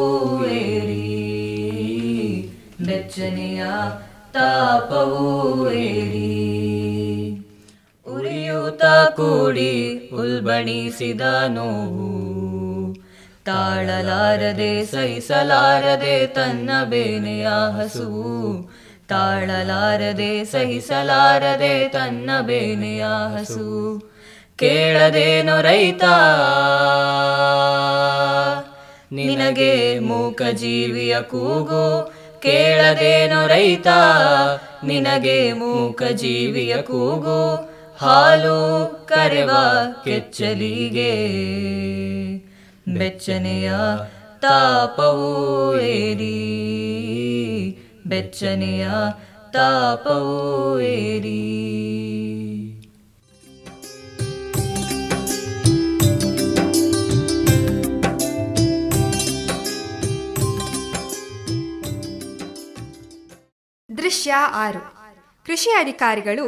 ಏರಿ, ಬೆಚ್ಚನೆಯ ತಾಪವೂ ಏರಿ. ಉರಿಯೂತ ಕೂಡಿ ಉಲ್ಬಣಿಸಿದ ನೋವು ತಾಳಲಾರದೆ ಸಹಿಸಲಾರದೆ ತನ್ನ ಬೇನೆಯ ಹಸುವು. ತಾಳಲಾರದೆ ಸಹಿಸಲಾರದೆ ತನ್ನ ಬೇನೆಯ ಹಸು. ಕೇಳದೇನೋ ರೈತ ನಿನಗೆ ಮೂಕ ಜೀವಿಯ ಕೂಗು. ಕೇಳದೇನೋ ರೈತ ನಿನಗೆ ಮೂಕ ಜೀವಿಯ ಕೂಗು. ಹಾಲು ಕರೆವ ಕೆಚ್ಚಲಿಗೆ ಬೆಚ್ಚನೆಯ ತಾಪವೂ ಏರಿ, ಬೆಚ್ಚನೆಯ ತಾಪವೂ ಏರಿ. ದೃಶ್ಯ 6. ಕೃಷಿ ಅಧಿಕಾರಿಗಳು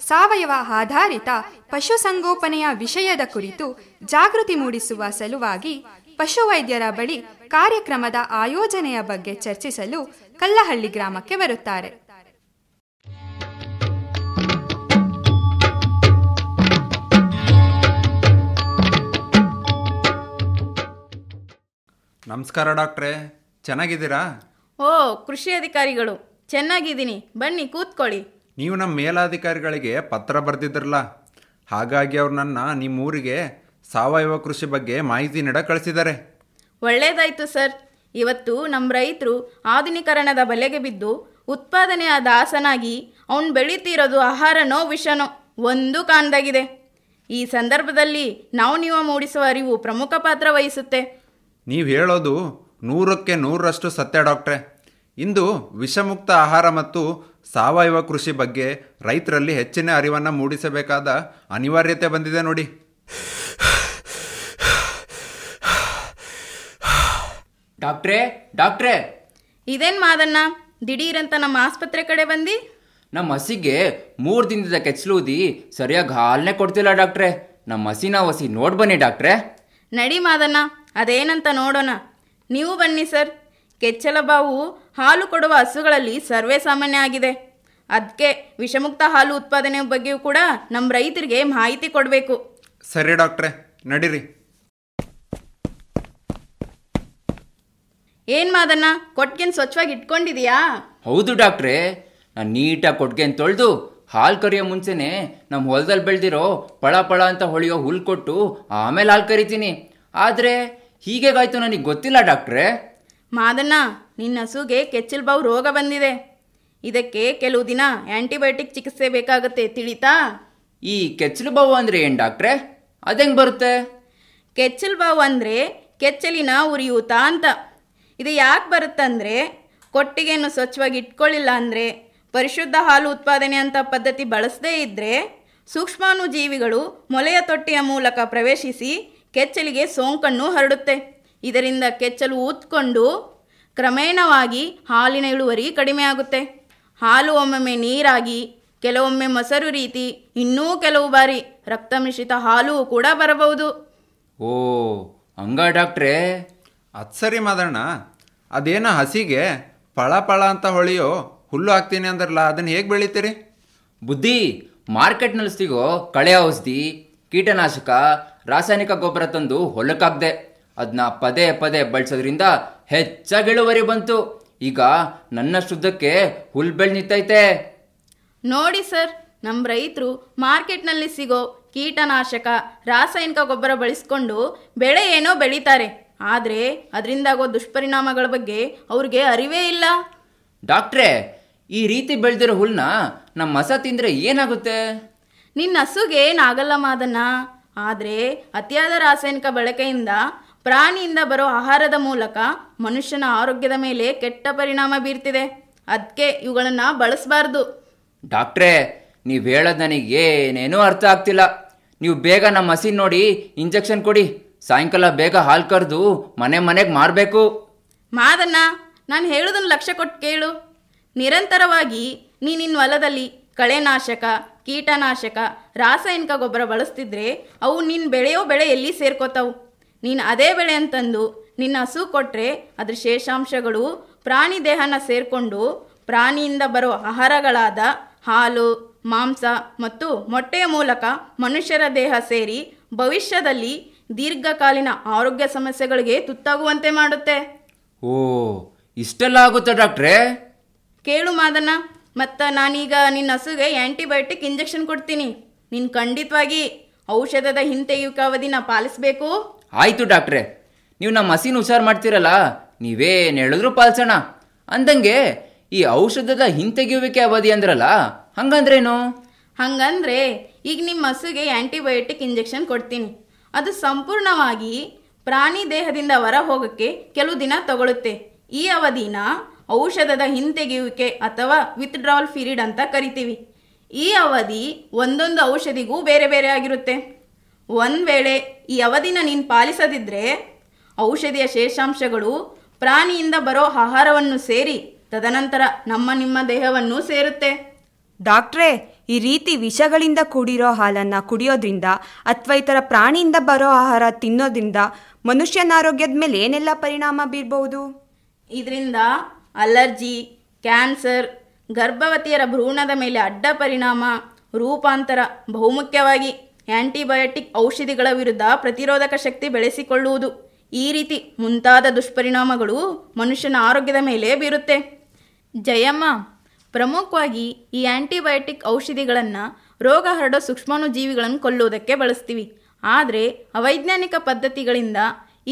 ಸಾವಯವ ಆಧಾರಿತ ಪಶುಸಂಗೋಪನೆಯ ವಿಷಯದ ಕುರಿತು ಜಾಗೃತಿ ಮೂಡಿಸುವ ಸಲುವಾಗಿ ಪಶುವೈದ್ಯರ ಬಳಿ ಕಾರ್ಯಕ್ರಮದ ಆಯೋಜನೆಯ ಬಗ್ಗೆ ಚರ್ಚಿಸಲು ಕಲ್ಲಹಳ್ಳಿ ಗ್ರಾಮಕ್ಕೆ ಬರುತ್ತಾರೆ. ನಮಸ್ಕಾರ ಡಾಕ್ಟ್ರೇ, ಚೆನ್ನಾಗಿದ್ದೀರಾ? ಓ, ಕೃಷಿ ಅಧಿಕಾರಿಗಳು ಚೆನ್ನಾಗಿದ್ದೀನಿ, ಬನ್ನಿ ಕೂತ್ಕೊಳ್ಳಿ. ನೀವು ನಮ್ಮ ಮೇಲಾಧಿಕಾರಿಗಳಿಗೆ ಪತ್ರ ಬರೆದಿದ್ರಲ್ಲ, ಹಾಗಾಗಿ ಅವ್ರು ನನ್ನ ನಿಮ್ಮೂರಿಗೆ ಸಾವಯವ ಕೃಷಿ ಬಗ್ಗೆ ಮಾಹಿತಿ ನೀಡ ಕಳಿಸಿದ್ದಾರೆ. ಒಳ್ಳೆಯದಾಯಿತು ಸರ್. ಇವತ್ತು ನಮ್ಮ ರೈತರು ಆಧುನೀಕರಣದ ಬಲೆಗೆ ಬಿದ್ದು ಉತ್ಪಾದನೆಯ ದಾಸನಾಗಿ ಅವನು ಬೆಳೀತಿರೋದು ಆಹಾರನೋ ವಿಷನೋ ಒಂದು ಕಾಣ್ದಾಗಿದೆ. ಈ ಸಂದರ್ಭದಲ್ಲಿ ನೀವು ಮೂಡಿಸುವ ಅರಿವು ಪ್ರಮುಖ ಪಾತ್ರ ವಹಿಸುತ್ತೆ. ನೀವು ಹೇಳೋದು 100% ಸತ್ಯ ಡಾಕ್ಟ್ರೆ. ಇಂದು ವಿಷಮುಕ್ತ ಆಹಾರ ಮತ್ತು ಸಾವಯವ ಕೃಷಿ ಬಗ್ಗೆ ರೈತರಲ್ಲಿ ಹೆಚ್ಚಿನ ಅರಿವನ್ನು ಮೂಡಿಸಬೇಕಾದ ಅನಿವಾರ್ಯತೆ ಬಂದಿದೆ ನೋಡಿ. ಡಾಕ್ಟ್ರೇ ಇದೇನ್ ಮಾದಣ್ಣ, ದಿಢೀರಂತ ನಮ್ಮ ಆಸ್ಪತ್ರೆ ಕಡೆ ಬಂದು? ನಮ್ಮ ಹಸಿಗೆ 3 ದಿನದ ಕೆಚ್ಚಲೂದಿ ಸರಿಯಾಗಿ ಹಾಲನ್ನೇ ಕೊಡ್ತಿಲ್ಲ ಡಾಕ್ಟ್ರೆ. ನಮ್ಮ ಹಸಿನ ಹಸಿ ನೋಡ್ ಬನ್ನಿ ಡಾಕ್ಟ್ರೆ. ನಡಿ ಮಾದಣ್ಣ, ಅದೇನಂತ ನೋಡೋಣ. ನೀವು ಬನ್ನಿ ಸರ್. ಕೆಚ್ಚಲ ಬಾವು ಹಾಲು ಕೊಡುವ ಹಸುಗಳಲ್ಲಿ ಸರ್ವೇ ಸಾಮಾನ್ಯ ಆಗಿದೆ. ಅದಕ್ಕೆ ವಿಷಮುಕ್ತ ಹಾಲು ಉತ್ಪಾದನೆ ಬಗ್ಗೆಯೂ ಕೂಡ ನಮ್ಮ ರೈತರಿಗೆ ಮಾಹಿತಿ ಕೊಡಬೇಕು. ಸರಿ ಡಾಕ್ಟ್ರೆ, ನಡೀರಿ. ಏನ್ ಮಾದಣ್ಣ, ಕೊಟ್ಟಿಗೆನ್ ಸ್ವಚ್ಛವಾಗಿ ಇಟ್ಕೊಂಡಿದೀಯಾ? ಹೌದು ಡಾಕ್ಟ್ರೆ, ನಾನು ನೀಟಾಗಿ ಕೊಟ್ಟಿಗೆನ್ ತೊಳೆದು ಹಾಲು ಕರಿಯೋ ಮುಂಚೆನೆ ನಮ್ಮ ಹೊಲದಲ್ಲಿ ಬೆಳೆದಿರೋ ಪಳ ಅಂತ ಹೊಳೆಯೋ ಹುಲ್ ಕೊಟ್ಟು ಆಮೇಲೆ ಹಾಲು ಕರಿತೀನಿ. ಆದರೆ ಹೀಗೇಗಾಯ್ತು ನನಗೆ ಗೊತ್ತಿಲ್ಲ ಡಾಕ್ಟ್ರೆ. ಮಾದಣ್ಣ, ನಿನ್ನ ಹಸುಗೆ ಕೆಚ್ಚಲು ಬಾವು ರೋಗ ಬಂದಿದೆ. ಇದಕ್ಕೆ ಕೆಲವು ದಿನ ಆ್ಯಂಟಿಬಯೋಟಿಕ್ ಚಿಕಿತ್ಸೆ ಬೇಕಾಗುತ್ತೆ, ತಿಳಿತಾ? ಈ ಕೆಚ್ಚಲು ಬಾವು ಅಂದರೆ ಏನು ಡಾಕ್ಟ್ರೆ? ಅದೆಂಗೆ ಬರುತ್ತೆ? ಕೆಚ್ಚಲು ಬಾವು ಅಂದರೆ ಕೆಚ್ಚಲಿನ ಉರಿಯೂತ ಅಂತ. ಇದು ಯಾಕೆ ಬರುತ್ತಂದರೆ, ಕೊಟ್ಟಿಗೆಯನ್ನು ಸ್ವಚ್ಛವಾಗಿ ಇಟ್ಕೊಳ್ಳಿಲ್ಲ ಅಂದರೆ, ಪರಿಶುದ್ಧ ಹಾಲು ಉತ್ಪಾದನೆ ಅಂತ ಪದ್ಧತಿ ಬಳಸದೇ ಇದ್ದರೆ ಸೂಕ್ಷ್ಮಾಣುಜೀವಿಗಳು ಮೊಲೆಯ ತೊಟ್ಟಿಯ ಮೂಲಕ ಪ್ರವೇಶಿಸಿ ಕೆಚ್ಚಲಿಗೆ ಸೋಂಕನ್ನು ಹರಡುತ್ತೆ. ಇದರಿಂದ ಕೆಚ್ಚಲು ಊದ್ಕೊಂಡು ಕ್ರಮೇಣವಾಗಿ ಹಾಲಿನ ಇಳುವರಿ ಕಡಿಮೆ ಆಗುತ್ತೆ. ಹಾಲು ಒಮ್ಮೊಮ್ಮೆ ನೀರಾಗಿ, ಕೆಲವೊಮ್ಮೆ ಮೊಸರು ರೀತಿ, ಇನ್ನೂ ಕೆಲವು ಬಾರಿ ರಕ್ತ ಮಿಶ್ರಿತ ಹಾಲು ಕೂಡ ಬರಬಹುದು. ಓ ಹಂಗ ಡಾಕ್ಟ್ರೇ? ಅದು ಸರಿ ಮಾದಣ್ಣ, ಅದೇನೋ ಹಸಿಗೆ ಪಳ ಅಂತ ಹೊಳೆಯೋ ಹುಲ್ಲು ಹಾಕ್ತೀನಿ ಅಂದ್ರಲ್ಲ, ಅದನ್ನು ಹೇಗೆ ಬೆಳಿತೀರಿ? ಬುದ್ಧಿ, ಮಾರ್ಕೆಟ್ನಲ್ಲಿ ಸಿಗೋ ಕಳೆ ಔಷಧಿ, ಕೀಟನಾಶಕ, ರಾಸಾಯನಿಕ ಗೊಬ್ಬರ ತಂದು ಹೊಲಕ್ಕಾಗ್ದೆ. ಅದನ್ನ ಪದೇ ಬಳಸೋದ್ರಿಂದ ಹೆಚ್ಚಾಗಿ ಇಳುವರಿ ಬಂತು. ಈಗ ನನ್ನ ಶುದ್ಧಕ್ಕೆ ಹುಲ್ ಬೆಳೆ ನಿಂತೈತೆ. ನೋಡಿ ಸರ್, ನಮ್ಮ ರೈತರು ಮಾರ್ಕೆಟ್ನಲ್ಲಿ ಸಿಗೋ ಕೀಟನಾಶಕ, ರಾಸಾಯನಿಕ ಗೊಬ್ಬರ ಬಳಸ್ಕೊಂಡು ಬೆಳೆ ಏನೋ ಬೆಳೀತಾರೆ. ಆದರೆ ಅದರಿಂದಾಗೋ ದುಷ್ಪರಿಣಾಮಗಳ ಬಗ್ಗೆ ಅವ್ರಿಗೆ ಅರಿವೇ ಇಲ್ಲ. ಡಾಕ್ಟ್ರೇ, ಈ ರೀತಿ ಬೆಳೆದಿರೋ ಹುಲ್ನ ನಮ್ಮ ಹಸ ತಿಂದರೆ ಏನಾಗುತ್ತೆ? ನಿನ್ನ ಹಸುಗೆ ಏನಾಗಲ್ಲ ಮಾದಣ್ಣ. ಆದರೆ ಅತಿಯಾದ ರಾಸಾಯನಿಕ ಬಳಕೆಯಿಂದ ಪ್ರಾಣಿಯಿಂದ ಬರೋ ಆಹಾರದ ಮೂಲಕ ಮನುಷ್ಯನ ಆರೋಗ್ಯದ ಮೇಲೆ ಕೆಟ್ಟ ಪರಿಣಾಮ ಬೀರ್ತಿದೆ. ಅದಕ್ಕೆ ಇವುಗಳನ್ನು ಬಳಸಬಾರ್ದು. ಡಾಕ್ಟ್ರೇ, ನೀವು ಹೇಳೋದು ನನಗೆ ಏನೇನೂ ಅರ್ಥ ಆಗ್ತಿಲ್ಲ. ನೀವು ಬೇಗ ನಮ್ಮ ಹಸಿ ನೋಡಿ ಇಂಜೆಕ್ಷನ್ ಕೊಡಿ. ಸಾಯಂಕಾಲ ಬೇಗ ಹಾಲು ಕರೆದು ಮನೆಗೆ ಮಾರಬೇಕು. ಮಾದಣ್ಣ, ನಾನು ಹೇಳೋದನ್ನು ಲಕ್ಷ್ಯ ಕೊಟ್ಟು ಕೇಳು. ನಿರಂತರವಾಗಿ ನಿನ್ನ ಹೊಲದಲ್ಲಿ ಕಳೆನಾಶಕ, ಕೀಟನಾಶಕ, ರಾಸಾಯನಿಕ ಗೊಬ್ಬರ ಬಳಸ್ತಿದ್ರೆ ಅವು ನಿನ್ನ ಬೆಳೆಯೋ ಬೆಳೆ ಎಲ್ಲಿ ಸೇರ್ಕೋತಾವು? ನೀನು ಅದೇ ಬೆಳೆ ಅಂತಂದು ನಿನ್ನ ಹಸು ಕೊಟ್ಟರೆ ಅದ್ರ ಶೇಷಾಂಶಗಳು ಪ್ರಾಣಿ ದೇಹನ ಸೇರಿಕೊಂಡು ಪ್ರಾಣಿಯಿಂದ ಬರೋ ಆಹಾರಗಳಾದ ಹಾಲು, ಮಾಂಸ ಮತ್ತು ಮೊಟ್ಟೆಯ ಮೂಲಕ ಮನುಷ್ಯರ ದೇಹ ಸೇರಿ ಭವಿಷ್ಯದಲ್ಲಿ ದೀರ್ಘಕಾಲೀನ ಆರೋಗ್ಯ ಸಮಸ್ಯೆಗಳಿಗೆ ತುತ್ತಾಗುವಂತೆ ಮಾಡುತ್ತೆ. ಓ, ಇಷ್ಟೆಲ್ಲ ಆಗುತ್ತೆ ಡಾಕ್ಟ್ರೇ? ಕೇಳು ಮಾದಣ್ಣ, ಮತ್ತು ನಾನೀಗ ನಿನ್ನ ಹಸುಗೆ ಆ್ಯಂಟಿಬಯೋಟಿಕ್ ಇಂಜೆಕ್ಷನ್ ಕೊಡ್ತೀನಿ. ನೀನು ಖಂಡಿತವಾಗಿ ಔಷಧದ ಹಿಂತೆಗೆಯುವಿಕೆ ಅವಧಿನ ಪಾಲಿಸಬೇಕು. ಆಯಿತು ಡಾಕ್ಟ್ರೇ, ನೀವು ನಮ್ಮ ಹಸಿನ ಹುಷಾರು ಮಾಡ್ತೀರಲ್ಲ, ನೀವೇನು ಹೇಳಿದ್ರು ಪಾಲಿಸೋಣ. ಅಂದಂಗೆ ಈ ಔಷಧದ ಹಿಂತೆಗೆಯುವಿಕೆ ಅವಧಿ ಅಂದ್ರಲ್ಲ, ಹಂಗಂದ್ರೇನು? ಹಂಗಂದ್ರೆ ಈಗ ನಿಮ್ಮ ಹಸುಗೆ ಆ್ಯಂಟಿಬಯೋಟಿಕ್ ಇಂಜೆಕ್ಷನ್ ಕೊಡ್ತೀನಿ. ಅದು ಸಂಪೂರ್ಣವಾಗಿ ಪ್ರಾಣಿ ದೇಹದಿಂದ ಹೊರ ಹೋಗೋಕ್ಕೆ ಕೆಲವು ದಿನ ತಗೊಳುತ್ತೆ. ಈ ಅವಧಿನ ಔಷಧದ ಹಿಂತೆಗೆಯುವಿಕೆ ಅಥವಾ ವಿತ್ಡ್ರಾವಲ್ ಪೀರಿಯಡ್ ಅಂತ ಕರಿತೀವಿ. ಈ ಅವಧಿ ಒಂದೊಂದು ಔಷಧಿಗೂ ಬೇರೆ ಬೇರೆ ಆಗಿರುತ್ತೆ. ಒಂದು ವೇಳೆ ಈ ಅವಧಿನ ನೀನು ಪಾಲಿಸದಿದ್ದರೆ ಔಷಧಿಯ ಶೇಷಾಂಶಗಳು ಪ್ರಾಣಿಯಿಂದ ಬರೋ ಆಹಾರವನ್ನು ಸೇರಿ ತದನಂತರ ನಿಮ್ಮ ದೇಹವನ್ನು ಸೇರುತ್ತೆ. ಡಾಕ್ಟ್ರೇ, ಈ ರೀತಿ ವಿಷಗಳಿಂದ ಕೂಡಿರೋ ಹಾಲನ್ನು ಕುಡಿಯೋದ್ರಿಂದ ಅಥವಾ ಈ ಥರ ಪ್ರಾಣಿಯಿಂದ ಬರೋ ಆಹಾರ ತಿನ್ನೋದ್ರಿಂದ ಮನುಷ್ಯನ ಆರೋಗ್ಯದ ಮೇಲೆ ಏನೆಲ್ಲ ಪರಿಣಾಮ ಬೀರಬಹುದು? ಇದರಿಂದ ಅಲರ್ಜಿ, ಕ್ಯಾನ್ಸರ್, ಗರ್ಭವತಿಯರ ಭ್ರೂಣದ ಮೇಲೆ ಅಡ್ಡ ಪರಿಣಾಮ, ರೂಪಾಂತರ, ಬಹುಮುಖ್ಯವಾಗಿ ಆ್ಯಂಟಿಬಯೋಟಿಕ್ ಔಷಧಿಗಳ ವಿರುದ್ಧ ಪ್ರತಿರೋಧಕ ಶಕ್ತಿ ಬೆಳೆಸಿಕೊಳ್ಳುವುದು, ಈ ರೀತಿ ಮುಂತಾದ ದುಷ್ಪರಿಣಾಮಗಳು ಮನುಷ್ಯನ ಆರೋಗ್ಯದ ಮೇಲೆ ಬೀರುತ್ತೆ. ಜಯಮ್ಮ, ಪ್ರಮುಖವಾಗಿ ಈ ಆ್ಯಂಟಿಬಯೋಟಿಕ್ ಔಷಧಿಗಳನ್ನು ರೋಗ ಹರಡೋ ಸೂಕ್ಷ್ಮಾಣುಜೀವಿಗಳನ್ನು ಕೊಲ್ಲುವುದಕ್ಕೆ ಬಳಸ್ತೀವಿ. ಆದರೆ ಅವೈಜ್ಞಾನಿಕ ಪದ್ಧತಿಗಳಿಂದ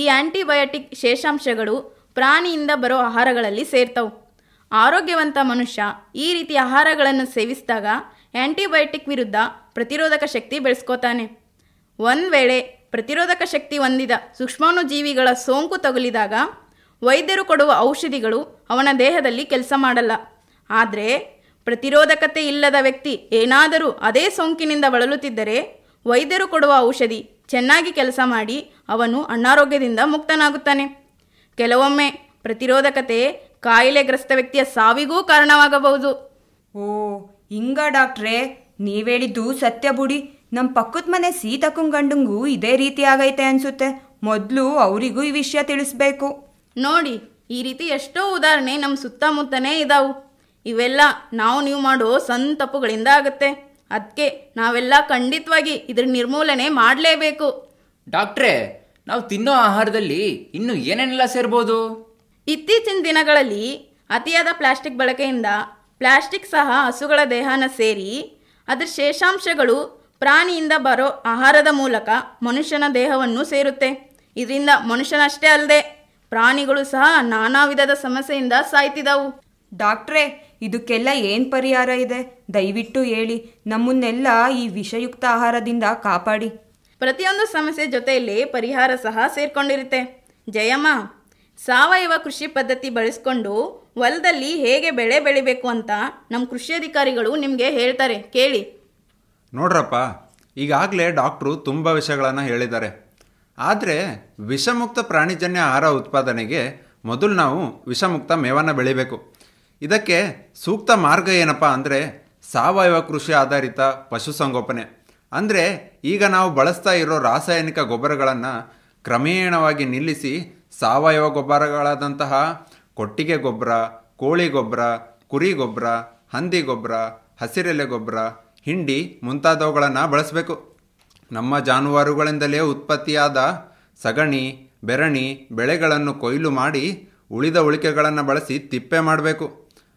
ಈ ಆ್ಯಂಟಿಬಯೋಟಿಕ್ ಶೇಷಾಂಶಗಳು ಪ್ರಾಣಿಯಿಂದ ಬರೋ ಆಹಾರಗಳಲ್ಲಿ ಸೇರ್ತವೆ. ಆರೋಗ್ಯವಂತ ಮನುಷ್ಯ ಈ ರೀತಿ ಆಹಾರಗಳನ್ನು ಸೇವಿಸಿದಾಗ ಆ್ಯಂಟಿಬಯೋಟಿಕ್ ವಿರುದ್ಧ ಪ್ರತಿರೋಧಕ ಶಕ್ತಿ ಬೆಳೆಸ್ಕೋತಾನೆ. ಒಂದು ವೇಳೆ ಪ್ರತಿರೋಧಕ ಶಕ್ತಿ ಹೊಂದಿದ ಸೂಕ್ಷ್ಮಾಣುಜೀವಿಗಳ ಸೋಂಕು ತಗುಲಿದಾಗ ವೈದ್ಯರು ಕೊಡುವ ಔಷಧಿಗಳು ಅವನ ದೇಹದಲ್ಲಿ ಕೆಲಸ ಮಾಡಲ್ಲ. ಆದರೆ ಪ್ರತಿರೋಧಕತೆ ಇಲ್ಲದ ವ್ಯಕ್ತಿ ಏನಾದರೂ ಅದೇ ಸೋಂಕಿನಿಂದ ಬಳಲುತ್ತಿದ್ದರೆ ವೈದ್ಯರು ಕೊಡುವ ಔಷಧಿ ಚೆನ್ನಾಗಿ ಕೆಲಸ ಮಾಡಿ ಅವನು ಅನಾರೋಗ್ಯದಿಂದ ಮುಕ್ತನಾಗುತ್ತಾನೆ. ಕೆಲವೊಮ್ಮೆ ಪ್ರತಿರೋಧಕತೆ ಕಾಯಿಲೆಗ್ರಸ್ತ ವ್ಯಕ್ತಿಯ ಸಾವಿಗೂ ಕಾರಣವಾಗಬಹುದು. ಓ ಹಿಂಗ ಡಾಕ್ಟ್ರೇ, ನೀವೇಳಿದ್ದು ಸತ್ಯ ಬುಡಿ. ನಮ್ಮ ಪಕ್ಕದ ಮನೆ ಸೀತಕ್ಕನ ಗಂಡಂಗೂ ಇದೇ ರೀತಿ ಆಗೈತೆ ಅನ್ಸುತ್ತೆ. ಮೊದಲು ಅವರಿಗೂ ಈ ವಿಷಯ ತಿಳಿಸ್ಬೇಕು. ನೋಡಿ, ಈ ರೀತಿ ಎಷ್ಟೋ ಉದಾಹರಣೆ ನಮ್ಮ ಸುತ್ತಮುತ್ತನೇ ಇದಾವು. ಇವೆಲ್ಲ ನೀವು ಮಾಡೋ ಸಣ್ಣ ತಪ್ಪುಗಳಿಂದ ಆಗುತ್ತೆ. ಅದಕ್ಕೆ ನಾವೆಲ್ಲ ಖಂಡಿತವಾಗಿ ಇದ್ರ ನಿರ್ಮೂಲನೆ ಮಾಡಲೇಬೇಕು. ಡಾಕ್ಟ್ರೇ, ನಾವು ತಿನ್ನೋ ಆಹಾರದಲ್ಲಿ ಇನ್ನು ಏನೇನೆಲ್ಲ ಸೇರ್ಬೋದು? ಇತ್ತೀಚಿನ ದಿನಗಳಲ್ಲಿ ಅತಿಯಾದ ಪ್ಲಾಸ್ಟಿಕ್ ಬಳಕೆಯಿಂದ ಪ್ಲಾಸ್ಟಿಕ್ ಸಹ ಹಸುಗಳ ದೇಹನ ಸೇರಿ ಅದರ ಶೇಷಾಂಶಗಳು ಪ್ರಾಣಿಯಿಂದ ಬರೋ ಆಹಾರದ ಮೂಲಕ ಮನುಷ್ಯನ ದೇಹವನ್ನು ಸೇರುತ್ತೆ. ಇದರಿಂದ ಮನುಷ್ಯನಷ್ಟೇ ಅಲ್ಲದೆ ಪ್ರಾಣಿಗಳು ಸಹ ನಾನಾ ವಿಧದ ಸಮಸ್ಯೆಯಿಂದ ಸಾಯ್ತಿದ್ದಾವು. ಡಾಕ್ಟ್ರೇ, ಇದಕ್ಕೆಲ್ಲ ಏನು ಪರಿಹಾರ ಇದೆ? ದಯವಿಟ್ಟು ಹೇಳಿ. ನಮ್ಮನ್ನೆಲ್ಲ ಈ ವಿಷಯುಕ್ತ ಆಹಾರದಿಂದ ಕಾಪಾಡಿ. ಪ್ರತಿಯೊಂದು ಸಮಸ್ಯೆ ಜೊತೆಯಲ್ಲಿ ಪರಿಹಾರ ಸಹ ಸೇರ್ಕೊಂಡಿರುತ್ತೆ. ಜಯಮ್ಮ, ಸಾವಯವ ಕೃಷಿ ಪದ್ಧತಿ ಬಳಸ್ಕೊಂಡು ಹೊಲದಲ್ಲಿ ಹೇಗೆ ಬೆಳೆ ಬೆಳಿಬೇಕು ಅಂತ ನಮ್ಮ ಕೃಷಿ ಅಧಿಕಾರಿಗಳು ನಿಮಗೆ ಹೇಳ್ತಾರೆ, ಕೇಳಿ. ನೋಡ್ರಪ್ಪ, ಈಗಾಗಲೇ ಡಾಕ್ಟ್ರು ತುಂಬ ವಿಷಯಗಳನ್ನು ಹೇಳಿದ್ದಾರೆ. ಆದರೆ ವಿಷಮುಕ್ತ ಪ್ರಾಣಿಜನ್ಯ ಆಹಾರ ಉತ್ಪಾದನೆಗೆ ಮೊದಲು ನಾವು ವಿಷಮುಕ್ತ ಮೇವನ್ನು ಬೆಳಿಬೇಕು. ಇದಕ್ಕೆ ಸೂಕ್ತ ಮಾರ್ಗ ಏನಪ್ಪ ಅಂದರೆ ಸಾವಯವ ಕೃಷಿ ಆಧಾರಿತ ಪಶುಸಂಗೋಪನೆ. ಅಂದರೆ ಈಗ ನಾವು ಬಳಸ್ತಾ ಇರೋ ರಾಸಾಯನಿಕ ಗೊಬ್ಬರಗಳನ್ನು ಕ್ರಮೇಣವಾಗಿ ನಿಲ್ಲಿಸಿ ಸಾವಯವ ಗೊಬ್ಬರಗಳಾದಂತಹ ಕೊಟ್ಟಿಗೆ ಗೊಬ್ಬರ, ಕೋಳಿ ಗೊಬ್ಬರ, ಕುರಿ ಗೊಬ್ಬರ, ಹಂದಿ ಗೊಬ್ಬರ, ಹಸಿರೆಲೆ ಗೊಬ್ಬರ, ಹಿಂಡಿ ಮುಂತಾದವುಗಳನ್ನು ಬಳಸಬೇಕು. ನಮ್ಮ ಜಾನುವಾರುಗಳಿಂದಲೇ ಉತ್ಪತ್ತಿಯಾದ ಸಗಣಿ, ಬೆರಣಿ ಬೆಳೆಗಳನ್ನು ಕೊಯ್ಲು ಮಾಡಿ ಉಳಿದ ಉಳಿಕೆಗಳನ್ನು ಬಳಸಿ ತಿಪ್ಪೆ ಮಾಡಬೇಕು.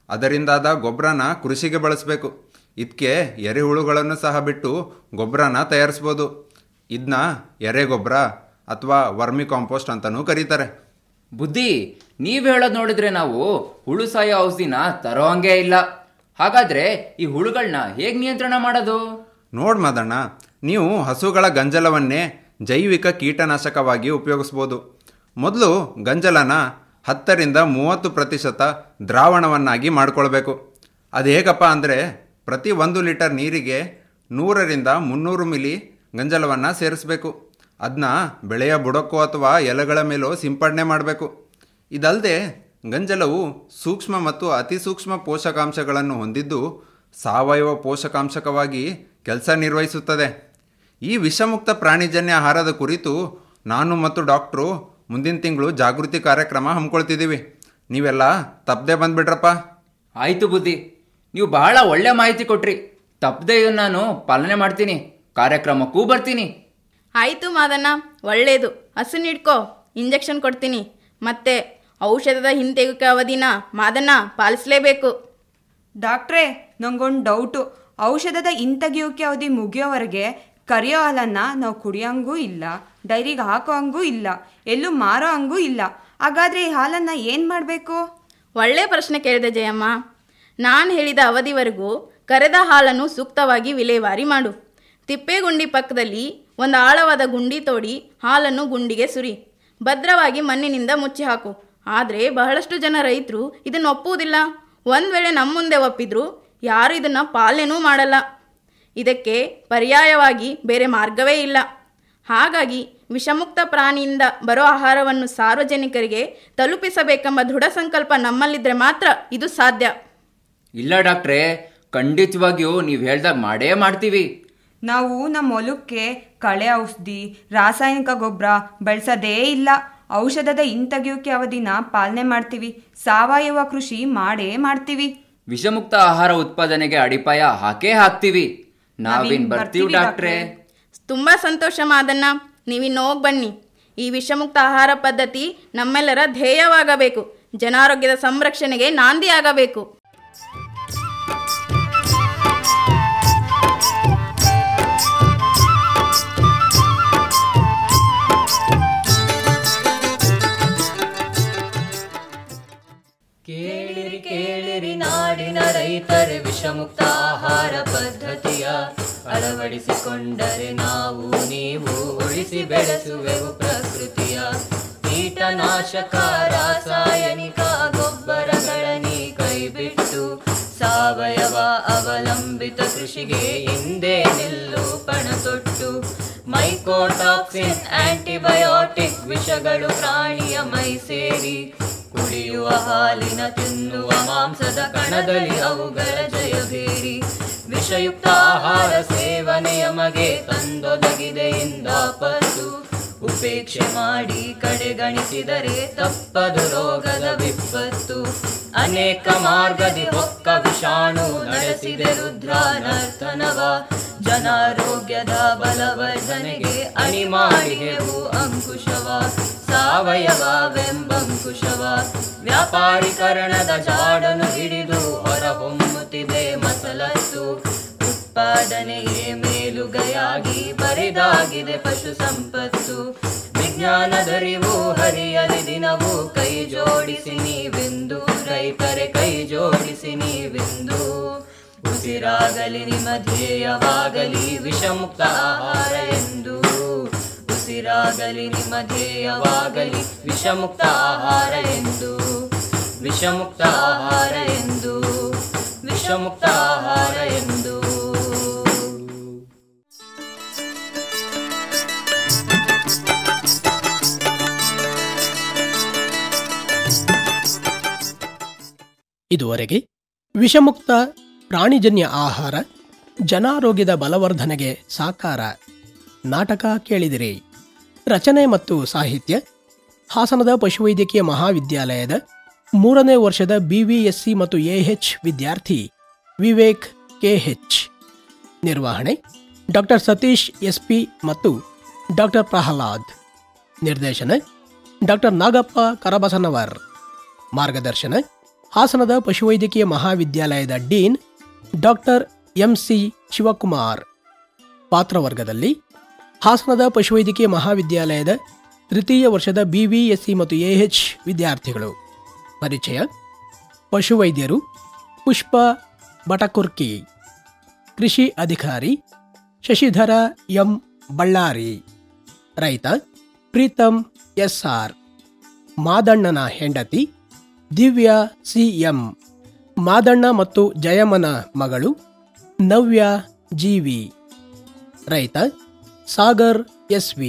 ಅದರಿಂದಾದ ಗೊಬ್ಬರನ ಕೃಷಿಗೆ ಬಳಸಬೇಕು. ಇದಕ್ಕೆ ಎರೆಹುಳುಗಳನ್ನು ಸಹ ಬಿಟ್ಟು ಗೊಬ್ಬರನ ತಯಾರಿಸ್ಬೋದು. ಇದನ್ನ ಎರೆಗೊಬ್ಬರ ಅಥವಾ ವರ್ಮಿ ಕಾಂಪೋಸ್ಟ್ ಅಂತಲೂ ಕರೀತಾರೆ. ಬುದ್ಧಿ, ನೀವು ಹೇಳೋದು ನೋಡಿದ್ರೆ ನಾವು ಹುಳು ಸಾಯೋ ಔಷಧಿನ ತರೋ ಹಂಗೆ ಇಲ್ಲ. ಹಾಗಾದರೆ ಈ ಹುಳುಗಳನ್ನ ಹೇಗೆ ನಿಯಂತ್ರಣ ಮಾಡೋದು? ನೋಡ್ ಮದಣ್ಣ, ನೀವು ಹಸುಗಳ ಗಂಜಲವನ್ನೇ ಜೈವಿಕ ಕೀಟನಾಶಕವಾಗಿ ಉಪಯೋಗಿಸ್ಬೋದು. ಮೊದಲು ಗಂಜಲನ 10-30% ದ್ರಾವಣವನ್ನಾಗಿ ಮಾಡಿಕೊಳ್ಬೇಕು. ಅದು ಹೇಗಪ್ಪ ಅಂದರೆ ಪ್ರತಿ 1 ಲೀಟರ್ ನೀರಿಗೆ 100-300 ಮಿಲಿ ಗಂಜಲವನ್ನು ಸೇರಿಸಬೇಕು. ಅದನ್ನ ಬೆಳೆಯ ಬುಡಕ್ಕೋ ಅಥವಾ ಎಲೆಗಳ ಮೇಲೋ ಸಿಂಪಡಣೆ ಮಾಡಬೇಕು. ಇದಲ್ಲದೆ ಗಂಜಲವು ಸೂಕ್ಷ್ಮ ಮತ್ತು ಅತಿ ಸೂಕ್ಷ್ಮ ಪೋಷಕಾಂಶಗಳನ್ನು ಹೊಂದಿದ್ದು ಸಾವಯವ ಪೋಷಕಾಂಶಕವಾಗಿ ಕೆಲಸ ನಿರ್ವಹಿಸುತ್ತದೆ. ಈ ವಿಷಮುಕ್ತ ಪ್ರಾಣಿಜನ್ಯ ಆಹಾರದ ಕುರಿತು ನಾನು ಮತ್ತು ಡಾಕ್ಟ್ರು ಮುಂದಿನ ತಿಂಗಳು ಜಾಗೃತಿ ಕಾರ್ಯಕ್ರಮ ಹಮ್ಮಿಕೊಳ್ತಿದ್ದೀವಿ. ನೀವೆಲ್ಲ ತಪ್ಪದೆ ಬಂದ್ಬಿಡ್ರಪ್ಪ. ಆಯಿತು ಬುದ್ಧಿ, ನೀವು ಬಹಳ ಒಳ್ಳೆ ಮಾಹಿತಿ ಕೊಟ್ರಿ. ತಪ್ಪದೆ ನಾನು ಪಾಲನೆ ಮಾಡ್ತೀನಿ, ಕಾರ್ಯಕ್ರಮಕ್ಕೂ ಬರ್ತೀನಿ. ಆಯಿತು ಮಾದಣ್ಣ, ಒಳ್ಳೆಯದು. ಹಸು ಹಿಡ್ಕೋ, ಇಂಜೆಕ್ಷನ್ ಕೊಡ್ತೀನಿ. ಮತ್ತೆ ಔಷಧದ ಹಿಂತೆಗೆಯುವಿಕೆ ಅವಧಿನ ಮಾದಣ್ಣ ಪಾಲಿಸಲೇಬೇಕು. ಡಾಕ್ಟ್ರೇ, ನಂಗೊಂದು ಡೌಟು. ಔಷಧದ ಹಿಂತೆಗೆಯುವಿಕೆ ಅವಧಿ ಮುಗಿಯೋವರೆಗೆ ಕರಿಯೋ ಹಾಲನ್ನು ನಾವು ಕುಡಿಯೋಂಗೂ ಇಲ್ಲ, ಡೈರಿಗೆ ಹಾಕೋ ಹಂಗೂ ಇಲ್ಲ, ಎಲ್ಲೂ ಮಾರೋ ಹಂಗೂ ಇಲ್ಲ. ಹಾಗಾದರೆ ಈ ಹಾಲನ್ನು ಏನು ಮಾಡಬೇಕು? ಒಳ್ಳೆಯ ಪ್ರಶ್ನೆ ಕೇಳಿದೆ ಜಯಮ್ಮ. ನಾನು ಹೇಳಿದ ಅವಧಿವರೆಗೂ ಕರೆದ ಹಾಲನ್ನು ಸೂಕ್ತವಾಗಿ ವಿಲೇವಾರಿ ಮಾಡು. ತಿಪ್ಪೆಗುಂಡಿ ಪಕ್ಕದಲ್ಲಿ ಒಂದು ಆಳವಾದ ಗುಂಡಿ ತೋಡಿ ಹಾಲನ್ನು ಗುಂಡಿಗೆ ಸುರಿ. ಭದ್ರವಾಗಿ ಮಣ್ಣಿನಿಂದ ಮುಚ್ಚಿ ಹಾಕು. ಆದರೆ ಬಹಳಷ್ಟು ಜನ ರೈತರು ಇದನ್ನು ಒಪ್ಪುವುದಿಲ್ಲ. ಒಂದು ವೇಳೆ ನಮ್ಮ ಮುಂದೆ ಒಪ್ಪಿದ್ರು ಯಾರು ಇದನ್ನು ಪಾಲನೆನೂ ಮಾಡಲ್ಲ. ಇದಕ್ಕೆ ಪರ್ಯಾಯವಾಗಿ ಬೇರೆ ಮಾರ್ಗವೇ ಇಲ್ಲ. ಹಾಗಾಗಿ ವಿಷಮುಕ್ತ ಪ್ರಾಣಿಯಿಂದ ಬರೋ ಆಹಾರವನ್ನು ಸಾರ್ವಜನಿಕರಿಗೆ ತಲುಪಿಸಬೇಕೆಂಬ ದೃಢ ಸಂಕಲ್ಪ ನಮ್ಮಲ್ಲಿದ್ದರೆ ಮಾತ್ರ ಇದು ಸಾಧ್ಯ. ಇಲ್ಲ ಡಾಕ್ಟ್ರೇ, ಖಂಡಿತವಾಗಿಯೂ ನೀವು ಹೇಳ್ದಾಗ ಮಾಡೇ ಮಾಡ್ತೀವಿ. ನಾವು ನಮ್ಮ ಹೊಲಕ್ಕೆ ಕಳೆ ಔಷಧಿ, ರಾಸಾಯನಿಕ ಗೊಬ್ಬರ ಬಳಸೋದೇ ಇಲ್ಲ. ಔಷಧದ ಹಿಂತೆಗೆಯುವಿಕೆ ಅವಧಿನ ಪಾಲನೆ ಮಾಡ್ತೀವಿ. ಸಾವಯವ ಕೃಷಿ ಮಾಡೇ ಮಾಡ್ತೀವಿ. ವಿಷಮುಕ್ತ ಆಹಾರ ಉತ್ಪಾದನೆಗೆ ಅಡಿಪಾಯ ಹಾಕ್ತೀವಿ. ನಾವಿನ್ ಬರ್ತೀವಿ ಡಾಕ್ಟ್ರೇ. ತುಂಬ ಸಂತೋಷ ಮಾದಣ್ಣ. ನೀವಿನ್ನು ಹೋಗಿ ಬನ್ನಿ. ಈ ವಿಷಮುಕ್ತ ಆಹಾರ ಪದ್ಧತಿ ನಮ್ಮೆಲ್ಲರ ಧ್ಯೇಯವಾಗಬೇಕು. ಜನಾರೋಗ್ಯದ ಸಂರಕ್ಷಣೆಗೆ ನಾಂದಿ ಆಗಬೇಕು. ಕೇಳಿರಿ ಕೇಳಿರಿ ನಾಡಿನ ರೈತರೇ ವಿಷಮುಕ್ತ ಆಹಾರ ಪದ್ಧತಿಯ ಅಳವಡಿಸಿಕೊಂಡರೆ ನಾವು ನೀವು ಉಳಿಸಿ ಬೆಳೆಸುವೆವು ಪ್ರಕೃತಿಯ. ಕೀಟನಾಶಕ ರಾಸಾಯನಿಕ ಗೊಬ್ಬರಗಳನ್ನಿ ಕೈಬಿಟ್ಟು ಸಾವಯವ ಅವಲಂಬಿತ ಕೃಷಿಗೆ ಹಿಂದೆ ನಿಲ್ಲು ಪಣತೊಟ್ಟು. ಮೈಕೋಟಾಕ್ಸಿನ್ ಆಂಟಿಬಯೋಟಿಕ್ ವಿಷಗಳು ಪ್ರಾಣಿಯ ಮೈ ಸೇರಿ ಕುಡಿಯುವ ಹಾಲಿನ ತಿನ್ನುವ ಮಾಂಸದ ಕಣದಲ್ಲಿ ಅವುಗಳ ಜಯಭೇರಿ. ವಿಷಯುಕ್ತ ಆಹಾರ ಸೇವನೆಯ ಮಗೆ ತಂದೊದಗಿದೆ ಇಂದಾಪತ್ತು. ಉಪೇಕ್ಷೆ ಮಾಡಿ ಕಡೆಗಣಿಸಿದರೆ ತಪ್ಪದು ರೋಗದ ವಿಪತ್ತು. ಅನೇಕ ಮಾರ್ಗದಿ ಹೊಕ್ಕ ವಿಷಾಣು ನಡೆಸಿದೆ ರುದ್ರಾನರ್ತನವ. ಜನಾರೋಗ್ಯದ ಬಲವರ್ಧನೆಗೆ ಅಣಿ ಮಾಡಿದೆವು ಅಂಕುಶವ. ಸಾವಯವವೆಂಬಂಕುಶವ ವ್ಯಾಪಾರೀಕರಣದ ಜಾಡನ್ನು ಹಿಡಿದು ಹೊರಹೊಮ್ಮುತ್ತಿದೆ ಮಸಲತ್ತು. ಉತ್ಪಾದನೆಯೇ ಮೇಲುಗೈಯಾಗಿ ಬರಿದಾಗಿದೆ ಪಶು ಸಂಪತ್ತು. ವಿಜ್ಞಾನದರಿವು ಹರಿಯಲಿ ದಿನವೂ ಕೈ ಜೋಡಿಸಿ ನೀವೆಂದು ರೈತರೇ ಕೈ ಜೋಡಿಸಿ ನೀವೆಂದು. ಉಸಿರಾಗಲಿ ನಿಮ್ಮ ಧ್ಯೇಯವಾಗಲಿ ವಿಷಮುಕ್ತ ಆಹಾರ ಎಂದು. ಉಸಿರಾಗಲಿ ನಿಮ್ಮ ಧ್ಯೇಯವಾಗಲಿ ವಿಷಮುಕ್ತ ಆಹಾರ ಎಂದು. ವಿಷಮುಕ್ತ ಆಹಾರ ಎಂದು. ವಿಷಮುಕ್ತ ಆಹಾರ ಎಂದು. ಇದುವರೆಗೆ ವಿಷಮುಕ್ತ ಪ್ರಾಣಿಜನ್ಯ ಆಹಾರ ಜನಾರೋಗ್ಯದ ಬಲವರ್ಧನೆಗೆ ಸಾಕಾರ ನಾಟಕ ಕೇಳಿದಿರಿ. ರಚನೆ ಮತ್ತು ಸಾಹಿತ್ಯ ಹಾಸನದ ಪಶುವೈದ್ಯಕೀಯ ಮಹಾವಿದ್ಯಾಲಯದ 3ನೇ ವರ್ಷದ BVSC ಮತ್ತು AH ವಿದ್ಯಾರ್ಥಿ ವಿವೇಕ್ KH. ನಿರ್ವಹಣೆ ಡಾಕ್ಟರ್ ಸತೀಶ್ SP ಮತ್ತು ಡಾಕ್ಟರ್ ಪ್ರಹ್ಲಾದ್. ನಿರ್ದೇಶನ ಡಾಕ್ಟರ್ ನಾಗಪ್ಪ ಕರಬಸನವರ್. ಮಾರ್ಗದರ್ಶನ ಹಾಸನದ ಪಶುವೈದ್ಯಕೀಯ ಮಹಾವಿದ್ಯಾಲಯದ ಡೀನ್ ಡಾಕ್ಟರ್ MC ಶಿವಕುಮಾರ್. ಪಾತ್ರವರ್ಗದಲ್ಲಿ ಹಾಸನದ ಪಶುವೈದ್ಯಕೀಯ ಮಹಾವಿದ್ಯಾಲಯದ 3ಯ ವರ್ಷದ BVSC ಮತ್ತು AH ವಿದ್ಯಾರ್ಥಿಗಳು. ಪರಿಚಯ: ಪಶುವೈದ್ಯರು ಪುಷ್ಪ ಬಟಕುರ್ಕಿ, ಕೃಷಿ ಅಧಿಕಾರಿ ಶಶಿಧರ M ಬಳ್ಳಾರಿ, ರೈತ ಪ್ರೀತಮ್ SR, ಮಾದಣ್ಣನ ಹೆಂಡತಿ ದಿವ್ಯಾ CM, ಮಾದಣ್ಣ ಮತ್ತು ಜಯಮ್ಮನ ಮಗಳು ನವ್ಯ GV, ರೈತ ಸಾಗರ್ SV.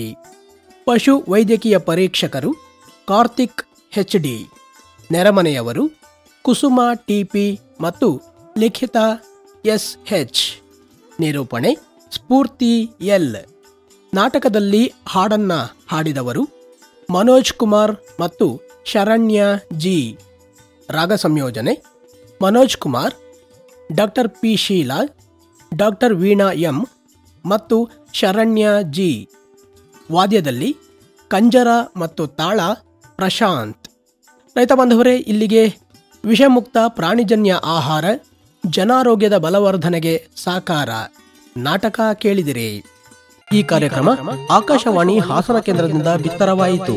ಪಶು ವೈದ್ಯಕೀಯ ಪರೀಕ್ಷಕರು ಕಾರ್ತಿಕ್ HD, ನೆರೆಮನೆಯವರು ಕುಸುಮ TP ಮತ್ತು ಲಿಖಿತಾ SH. ನಿರೂಪಣೆ ಸ್ಫೂರ್ತಿ L. ನಾಟಕದಲ್ಲಿ ಹಾಡನ್ನ ಹಾಡಿದವರು ಮನೋಜ್ ಕುಮಾರ್ ಮತ್ತು ಶರಣ್ಯ G. ರಾಗ ಸಂಯೋಜನೆ Manoj Kumar, doctor P. Sheela, doctor Veena M ಮತ್ತು ಶರಣ್ಯ G. ವಾದ್ಯದಲ್ಲಿ ಕಂಜರ ಮತ್ತು ತಾಳ ಪ್ರಶಾಂತ್. ರೈತ ಬಾಂಧವರೇ, ಇಲ್ಲಿಗೆ ವಿಷಮುಕ್ತ ಪ್ರಾಣಿಜನ್ಯ ಆಹಾರ ಜನಾರೋಗ್ಯದ ಬಲವರ್ಧನೆಗೆ ಸಾಕಾರ ನಾಟಕ ಕೇಳಿದಿರಿ. ಈ ಕಾರ್ಯಕ್ರಮ ಆಕಾಶವಾಣಿ ಹಾಸನ ಕೇಂದ್ರದಿಂದ ಬಿತ್ತರವಾಯಿತು.